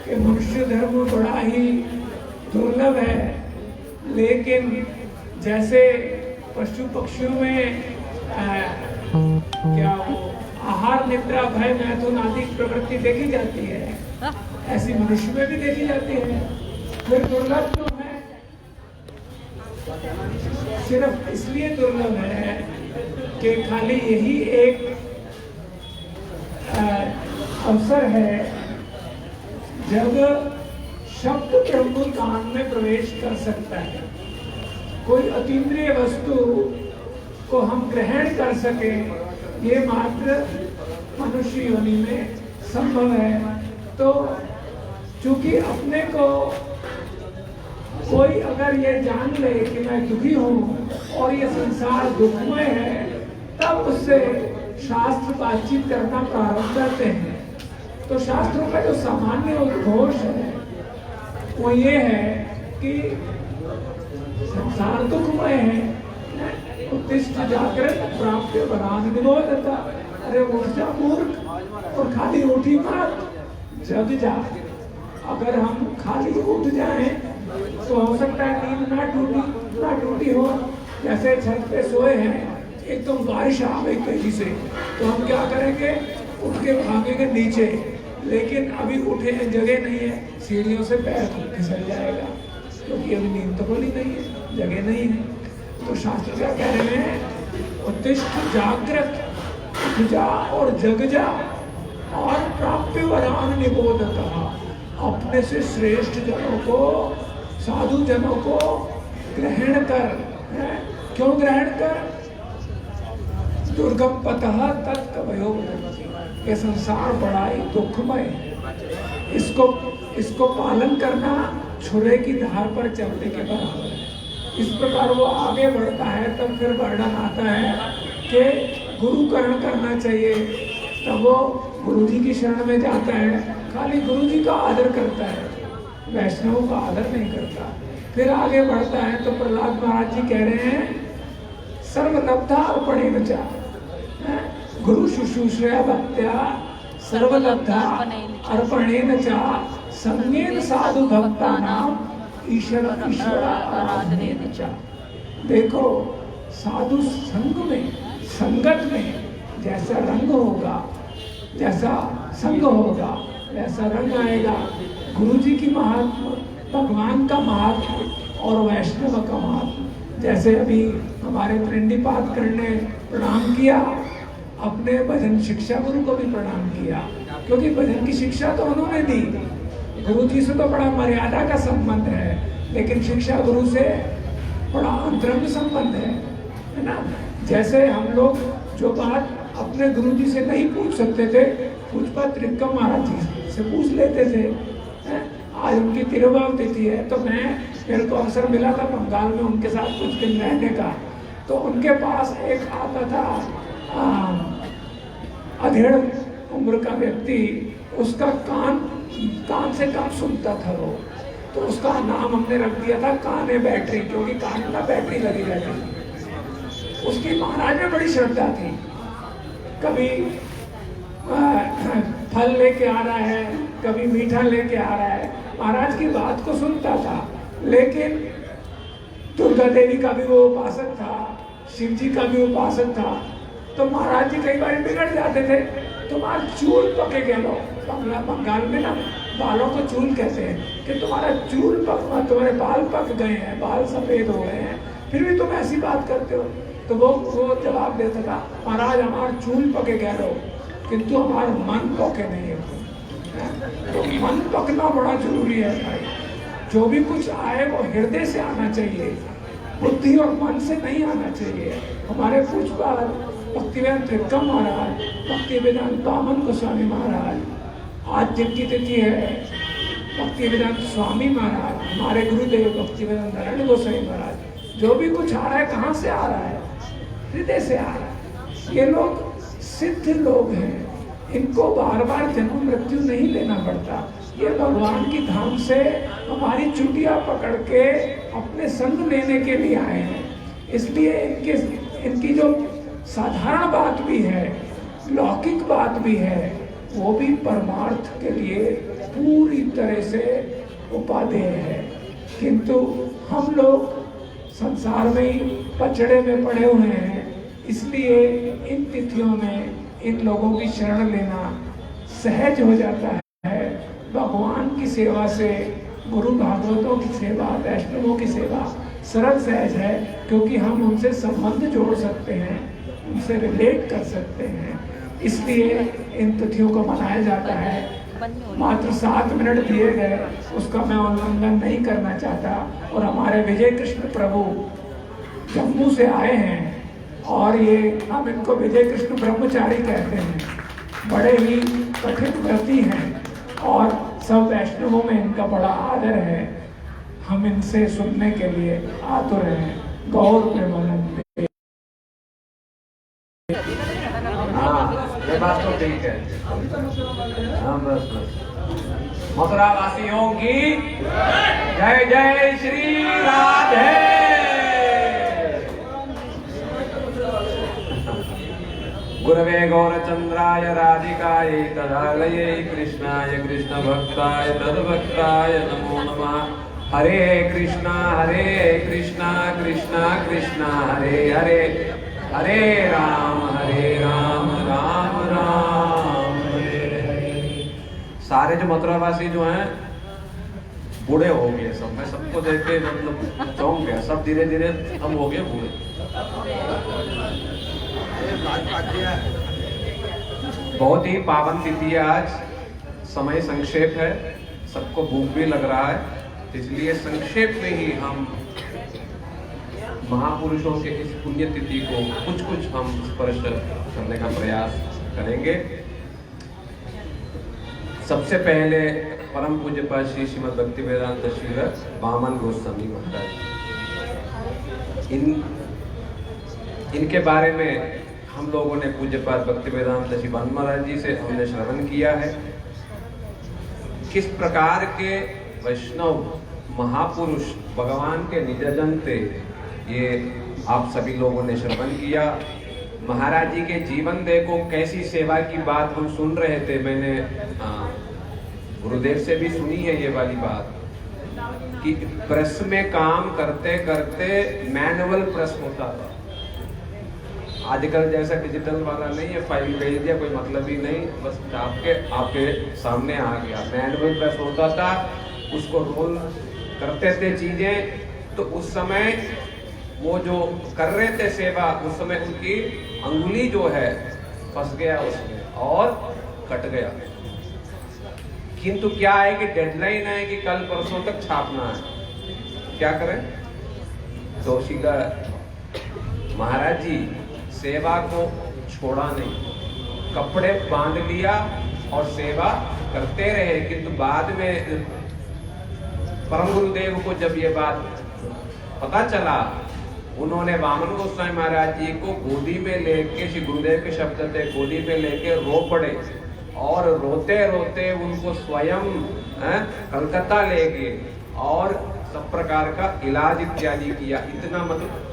कि मनुष्य धर्म बड़ा ही दुर्लभ है, लेकिन जैसे पशु पक्षियों में क्या वो आहार, निद्रा, भय, मैथुन आदि प्रवृत्ति देखी जाती है, ऐसी मनुष्य में भी देखी जाती है। फिर दुर्लभ क्यों है? सिर्फ इसलिए दुर्लभ है कि खाली यही एक अवसर है जब शब्द ब्रह्म कान में प्रवेश कर सकता है। कोई अतीन्द्रिय वस्तु को हम ग्रहण कर सके, ये मात्र मनुष्य योनि में संभव है। तो चूंकि अपने को कोई अगर ये जान ले कि मैं दुखी हूँ और ये संसार दुखमय है, तब उससे शास्त्र बातचीत करना प्रारंभ करते हैं। तो शास्त्रों का जो सामान्य उद्घोष है वो ये है कि संसार दुखमय है, उत्तिष्ठ जागृत प्राप्य वरान निबोधता। अरे उठ जा मूर्ख, और खाली उठी मत, जग जा। अगर हम खाली उठ जाएं तो हो सकता है नींद ना टूटी हो। जैसे छत पे सोए हैं, एकदम बारिश आ गई तेजी से, तो हम क्या करेंगे? उठ के भागेंगे नीचे, लेकिन अभी उठे हैं, जगह नहीं है, सीढ़ियों से पैर फिसल जाएगा, क्योंकि अभी नींद तो खुली नहीं है, जगह नहीं है। तो शास्त्र क्या कह रहे हैं? उत्तिष्ठ जागृत, उठ जा और जग जा, और प्राप्य वरान निबोधता। अपने से श्रेष्ठ जनों को, साधु जनों को ग्रहण कर। क्यों ग्रहण कर? दुर्गम पतः तत्कवयो भजन्ति। ये संसार बड़ा ही दुखमय है, इसको पालन करना छुरे की धार पर चलने के बराबर है। इस प्रकार वो आगे बढ़ता है, तब फिर वर्णन आता है कि गुरुकरण करना चाहिए। तब वो गुरु जी की शरण में जाता है, खाली गुरु जी का आदर करता है, वैष्णवों का आदर नहीं करता। फिर आगे बढ़ता है तो प्रहलाद महाराज जी कह रहे हैं सर्वलब्धा अर्पणे नचा। गुरु शुश्रूषया भक्त्या सर्वलब्धा अर्पणेन च संगेन साधु भक्तानाम ईश्वर आराधनेन च। देखो, साधु संग में, संगत में जैसा रंग होगा, जैसा संग होगा वैसा रंग आएगा। गुरु जी की महात्मा, भगवान का महात्मा और वैष्णव का महात्मा। जैसे अभी हमारे पिंडीपात ने प्रणाम किया, अपने भजन शिक्षा गुरु को भी प्रणाम किया, क्योंकि भजन की शिक्षा तो उन्होंने दी। गुरु जी से तो बड़ा मर्यादा का संबंध है, लेकिन शिक्षा गुरु से बड़ा अंतरंग संबंध है ना। जैसे हम लोग जो बात अपने गुरु जी से नहीं पूछ सकते थे, पूजपा त्रिकम महाराज जी से पूछ लेते थे। आज उनकी तिरुभाव तिथि है, तो मेरे को अवसर मिला था बंगाल में उनके साथ कुछ दिन रहने का। तो उनके पास एक आता था अधेड़ उम्र का व्यक्ति, उसका कान से कम सुनता था वो, तो उसका नाम हमने रख दिया था काने बैटरी, क्योंकि कान में बैटरी लगी रहती थी। उसकी महाराज में बड़ी श्रद्धा थी। कभी फल लेके आ रहा है, कभी मीठा लेके आ रहा है, महाराज की बात को सुनता था। लेकिन दुर्गा देवी का भी वो उपासक था, शिव जी का भी उपासक था। तो महाराज जी कई बार बिगड़ जाते थे, तुम्हारा चूल पके गए, बंगाल में ना बालों को चूल कहते हैं, कि तुम्हारा चूल पक, तुम्हारे बाल पक गए हैं, बाल सफेद हो गए हैं, फिर भी तुम ऐसी बात करते हो। तो वो जवाब देता था, महाराज हमारे चूल पके गए हो, किंतु हमारा मन पके नहीं है। तो मन पकना बड़ा जरूरी है भाई। जो भी कुछ आए वो हृदय से आना चाहिए, बुद्धि और मन से नहीं आना चाहिए। हमारे पूज्यपाद भक्तिवेदांत त्रिकम महाराज, भक्तिवेदांत वामन गोस्वामी महाराज, आज जिनकी तिथि है, भक्तिवेदांत स्वामी महाराज, हमारे गुरुदेव भक्तिवेदांत नारायण गोस्वामी महाराज, जो भी कुछ आ रहा है कहाँ से आ रहा है? हृदय से आ रहा है। ये लोग सिद्ध लोग हैं, इनको बार बार जन्म मृत्यु नहीं लेना पड़ता। ये भगवान की धाम से हमारी चुटिया पकड़ के अपने संग लेने के लिए आए हैं। इसलिए इनकी जो साधारण बात भी है, लौकिक बात भी है, वो भी परमार्थ के लिए पूरी तरह से उपादेय है। किंतु हम लोग संसार में ही पचड़े में पड़े हुए हैं, इसलिए इन तिथियों में इन लोगों की शरण लेना सहज हो जाता है। भगवान की सेवा से, गुरु भागवतों की सेवा, वैष्णवों की सेवा सरल सहज है, क्योंकि हम उनसे संबंध जोड़ सकते हैं, उनसे रिलेट कर सकते हैं। इसलिए इन तिथियों को मनाया जाता है। मात्र 7 मिनट दिए गए, उसका मैं उल्लंघन नहीं करना चाहता। और हमारे विजय कृष्ण प्रभु जम्मू से आए हैं, और ये हम इनको विजय कृष्ण ब्रह्मचारी कहते हैं, बड़े ही कठिन व्रती हैं, और सब वैष्णवों में इनका बड़ा आदर है। हम इनसे सुनने के लिए आतुर हैं। गौर प्रेमानंद। ये बात तो ठीक है। हाँ बस मथुरा वासियों की जय जय श्री राधे। गुरवे गौरचंद्राय राधिकायै तदालये कृष्णाय कृष्ण भक्ताय तद्भक्ताय नमो नमः। हरे कृष्णा कृष्णा कृष्णा हरे हरे, हरे राम राम राम हरे हरे। सारे जो मथुरावासी जो हैं बूढ़े हो गए सब। मैं सबको देख के मतलब चौंक गया। सब धीरे धीरे हम हो गए बूढ़े। बहुत ही पावन तिथि है आज। समय संक्षेप है, सबको भूख भी लग रहा है, इसलिए संक्षेप में ही हम महापुरुषों के इस पुण्य तिथि को कुछ हम स्पर्श करने का प्रयास करेंगे। सबसे पहले परम पूज्यपाद श्री श्रीमद् भक्तिवेदांत श्रील वामन गोस्वामी महाराज, इनके बारे में हम लोगों ने पूज्यपाद भक्तिवेदांत श्री वामन महाराज जी से हमने श्रवण किया है। किस प्रकार के वैष्णव महापुरुष भगवान के निजजन थे, ये आप सभी लोगों ने श्रवण किया। महाराज जी के जीवन देखो, कैसी सेवा की बात हम सुन रहे थे। मैंने गुरुदेव से भी सुनी है ये वाली बात कि प्रेस में काम करते करते मैनुअल प्रेस होता था। आजकल जैसा डिजिटल वाला नहीं है, फाइल भेज दिया कोई मतलब ही नहीं, बस आपके सामने आ गया। मैनुअल प्रेस होता था, उसको रोल करते थे चीजें। तो उस समय वो जो कर रहे थे सेवा, उस समय उनकी अंगुली जो है फंस गया उसमें और कट गया। किंतु क्या है कि डेडलाइन है कि कल परसों तक छापना है, क्या करें। तो शिला महाराज जी सेवा को छोड़ा नहीं, कपड़े बांध लिया और सेवा करते रहे। किंतु बाद में परम गुरुदेव को जब ये बात पता चला, उन्होंने वामन गोस्वामी महाराज जी को गोदी में लेके, श्री गुरुदेव के शब्द थे, गोदी में लेके रो पड़े और रोते रोते उनको स्वयं कलकत्ता ले गए और सब प्रकार का इलाज इत्यादि किया। इतना मतलब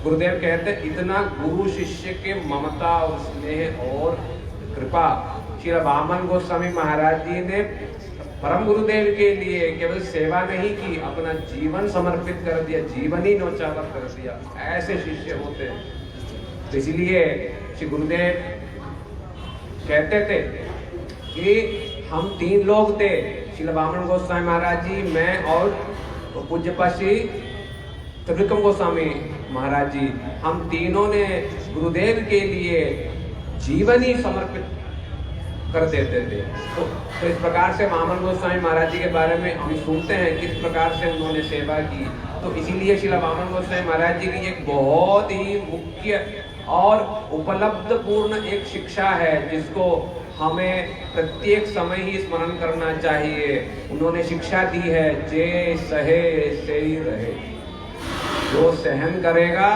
गुरुदेव कहते इतना गुरु शिष्य के ममता और स्नेह और कृपा श्री वामन गोस्वामी महाराज जी ने परम गुरुदेव के लिए केवल सेवा नहीं की, अपना जीवन समर्पित कर दिया, जीवन ही न्योछावर कर दिया। ऐसे शिष्य होते हैं। तो इसलिए श्री गुरुदेव कहते थे कि हम 3 लोग थे, श्री वामन गोस्वामी महाराज जी, मैं और पूज्यपाद श्री त्रिविक्रम गोस्वामी महाराज जी, हम तीनों ने गुरुदेव के लिए जीवन ही समर्पित कर देते थे। तो इस प्रकार से वामन गोस्वामी महाराज जी के बारे में हम सुनते हैं किस प्रकार से उन्होंने सेवा की। तो इसीलिए श्री वामन गोस्वामी महाराज जी की एक बहुत ही मुख्य और उपलब्ध पूर्ण एक शिक्षा है, जिसको हमें प्रत्येक समय ही स्मरण करना चाहिए। उन्होंने शिक्षा दी है, जे सहे से ही रहे। जो सहन करेगा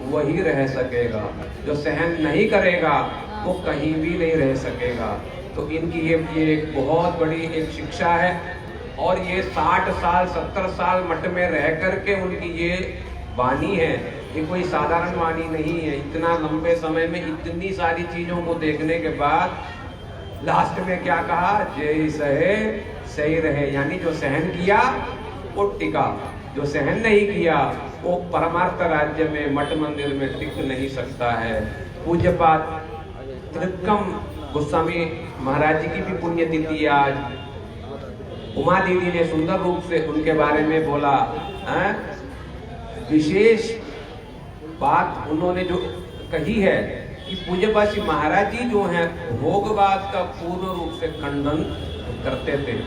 वही रह सकेगा, जो सहन नहीं करेगा वो कहीं भी नहीं रह सकेगा। तो इनकी ये एक बहुत बड़ी एक शिक्षा है। और ये 60 साल 70 साल मठ में रह करके उनकी ये वाणी है, ये कोई साधारण वाणी नहीं है। इतना लंबे समय में इतनी सारी चीजों को देखने के बाद लास्ट में क्या कहा, जय सहे सही रहे। यानी जो सहन किया वो टिका, जो सहन नहीं किया वो परमार्थ राज्य में मठ मंदिर में टिक नहीं सकता है। पूज्यपाद त्रिविक्रम गोस्वामी महाराज जी की भी पुण्यतिथि आज। उमा दीदी ने सुंदर रूप से उनके बारे में बोला। विशेष बात उन्होंने जो कही है कि पूज्यपाद श्री महाराज जी जो हैं भोगवाद का पूर्ण रूप से खंडन करते थे,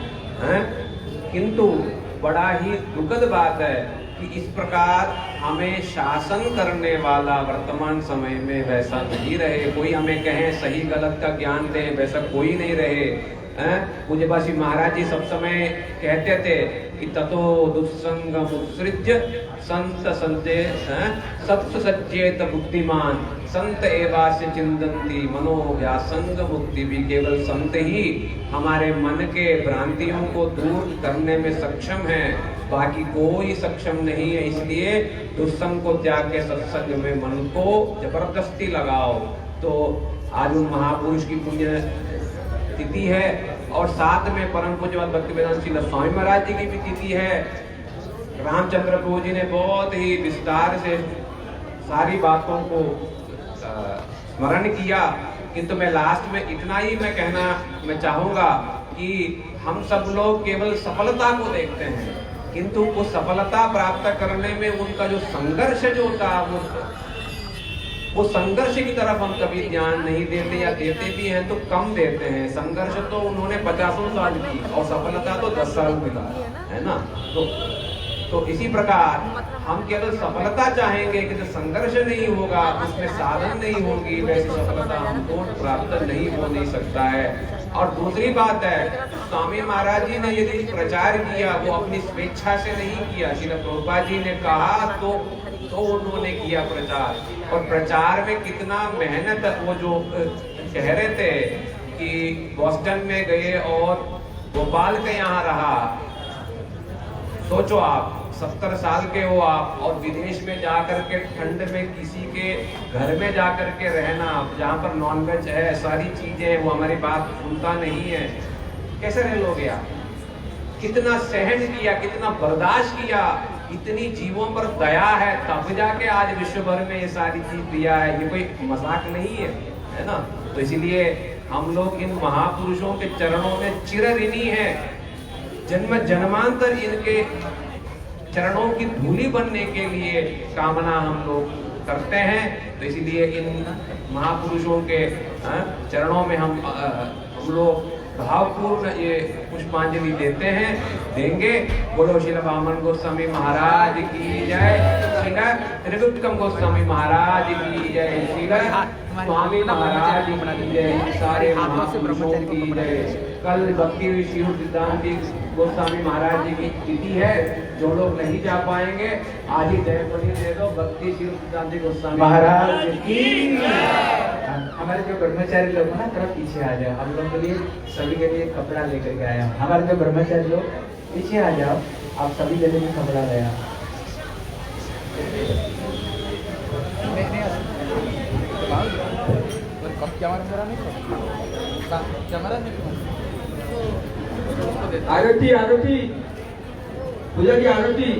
किंतु बड़ा ही दुखद बात है कि इस प्रकार हमें शासन करने वाला वर्तमान समय में वैसा नहीं रहे। कोई हमें कहे सही गलत का ज्ञान दे, वैसा कोई नहीं रहे। पूज्यपाद श्री महाराज जी सब समय कहते थे कि ततो दुस्संग मुत्सृज्य संत संते सत्स सचेत बुद्धिमान संत एवास्य चिंतन्ति मनो व्यासंग मुक्ति। भी केवल संत ही हमारे मन के भ्रांतियों को दूर करने में सक्षम है, बाकी कोई सक्षम नहीं है। इसलिए दुस्संग को त्याग के सत्संग में मन को जबरदस्ती लगाओ। तो आज उन महापुरुष की पुण्य तिथि है और साथ में परम पूज्य भक्तिवेदांत श्री स्वामी महाराज जी की भी तिथि है। रामचंद्र प्रभु जी ने बहुत ही विस्तार से सारी बातों को स्मरण किया, किंतु मैं लास्ट में इतना ही मैं कहना मैं चाहूंगा कि हम सब लोग केवल सफलता को देखते हैं, किंतु वो सफलता प्राप्त करने में उनका जो संघर्ष जो था वो संघर्ष की तरफ हम कभी ध्यान नहीं देते, या देते भी हैं तो कम देते हैं। संघर्ष तो उन्होंने 50 साल की और सफलता तो 10 साल मिला है ना। तो इसी प्रकार हम केवल सफलता चाहेंगे कि जो संघर्ष नहीं होगा, उसमें साधन नहीं होगी, वैसी सफलता हमको प्राप्त नहीं सकता है। और दूसरी बात है, स्वामी महाराज जी ने यदि प्रचार किया वो अपनी स्वेच्छा से नहीं किया। श्रील प्रभुपाद जी ने कहा तो उन्होंने किया प्रचार। और प्रचार में कितना मेहनत, वो जो कह रहे थे कि बॉस्टन में गए और गोपाल के यहाँ रहा, सोचो आप 70 साल के हो आप और विदेश में जाकर के ठंड में किसी के घर में जाकर के रहना, जहाँ पर नॉनवेज है, सारी चीजें, वो हमारी बात सुनता नहीं है, कैसे रह लोगे आप? कितना सहन किया, कितना बर्दाश्त किया, इतनी जीवों पर दया है, तब जाके आज विश्व भर में ये सारी चीज दिया है। ये कोई मजाक नहीं है ना? तो इसीलिए हम लोग इन महापुरुषों के चरणों में चिर ऋणी हैं, जन्म जन्मांतर इनके चरणों की धूली बनने के लिए कामना हम लोग करते हैं। तो इसीलिए इन महापुरुषों के चरणों में हम लोग भावपूर्ण ये पुष्पांजलि देते हैं, देंगे। बोलो श्रील वामन गोस्वामी महाराज की जय, श्रील त्रिविक्रम गोस्वामी महाराज की जय, श्रील स्वामी महाराज की जय, सारे महापुरुषों की जय। कल भक्ति शिव सिद्धांत गोस्वामी महाराज जी की तिथि है, जो लोग नहीं जा पाएंगे आज ही जयपति दे दो, भक्ति शिव सिद्धांत गोस्वामी महाराज की। हमारे जो ब्रह्मचारी लोग ना थोड़ा पीछे आ जाओ, हम लोग के लिए सभी के लिए कपड़ा लेकर के आया हूँ। हमारे जो ब्रह्मचारी लोग पीछे आ जाओ, आप सभी के लिए कपड़ा लाया। आरती आरती पूजा की आरती।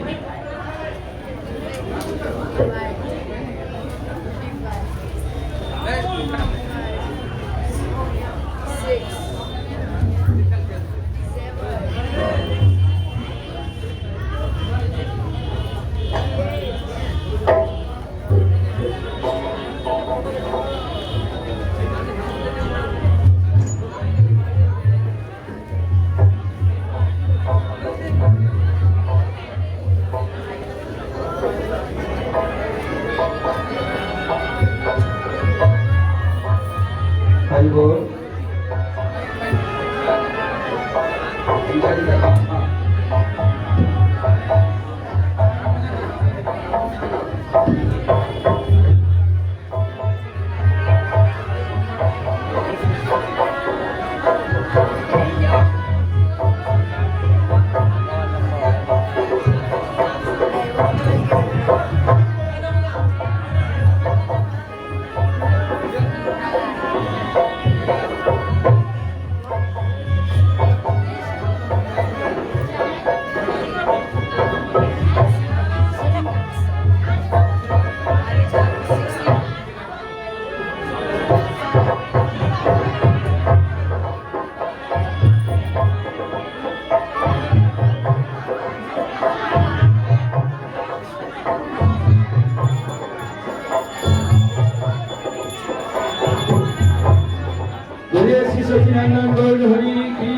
सचिनंदन गौर हरि की,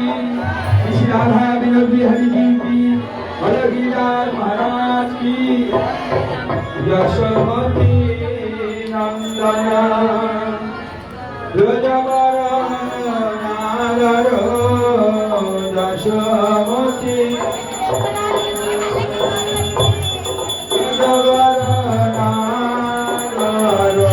श्री राधा विनोद हरि जी की, बलगीदार महाराज की, यशोमती नंदन ब्रजवर नागर यशोमती ब्रजवर नागर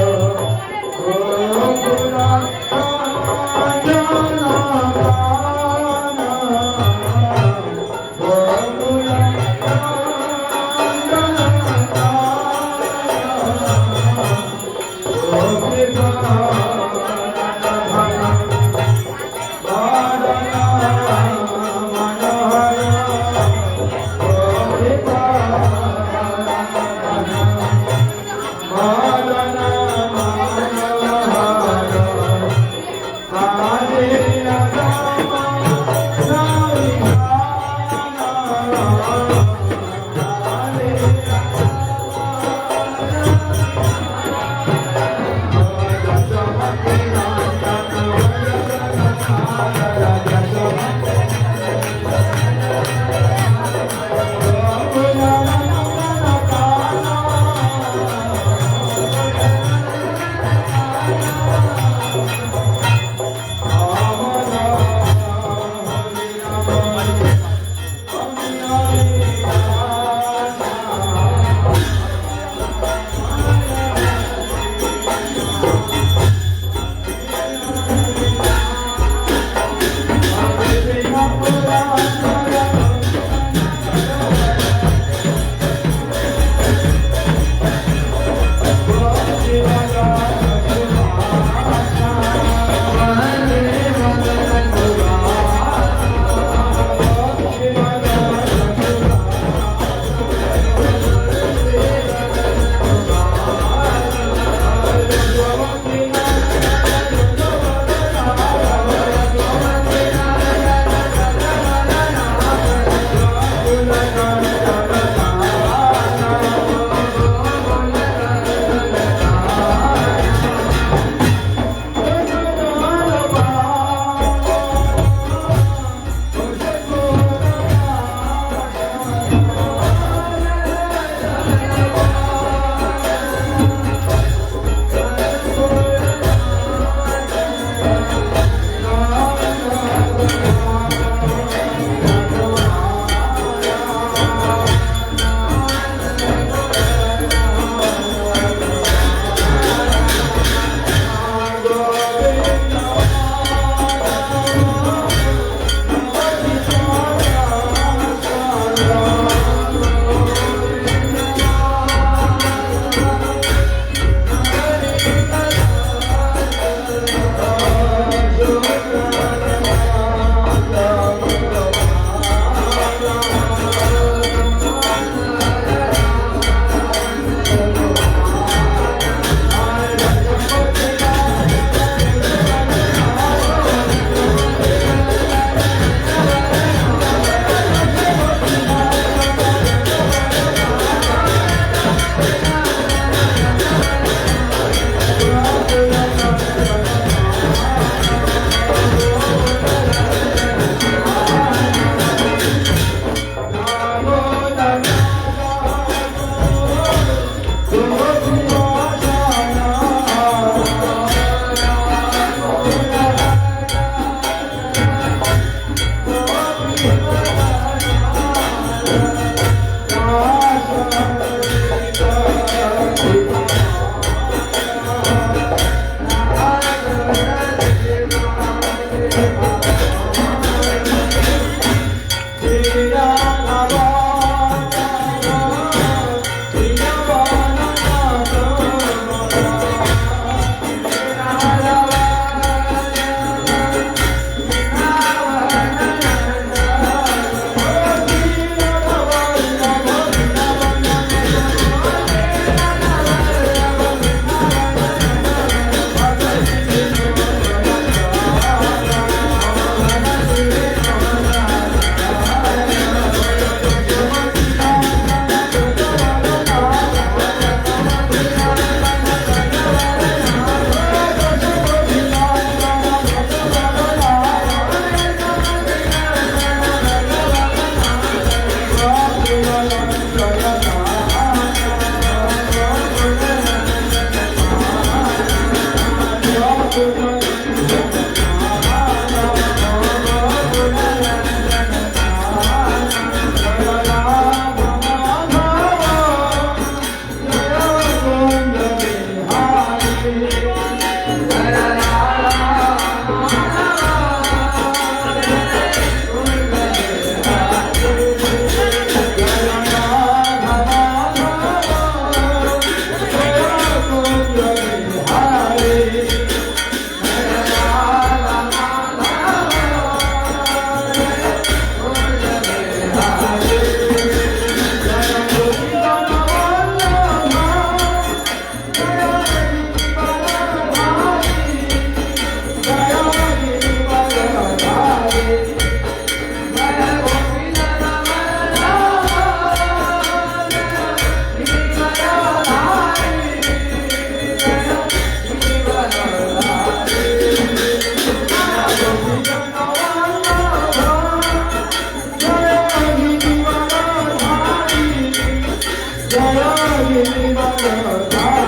गिरिवर धारी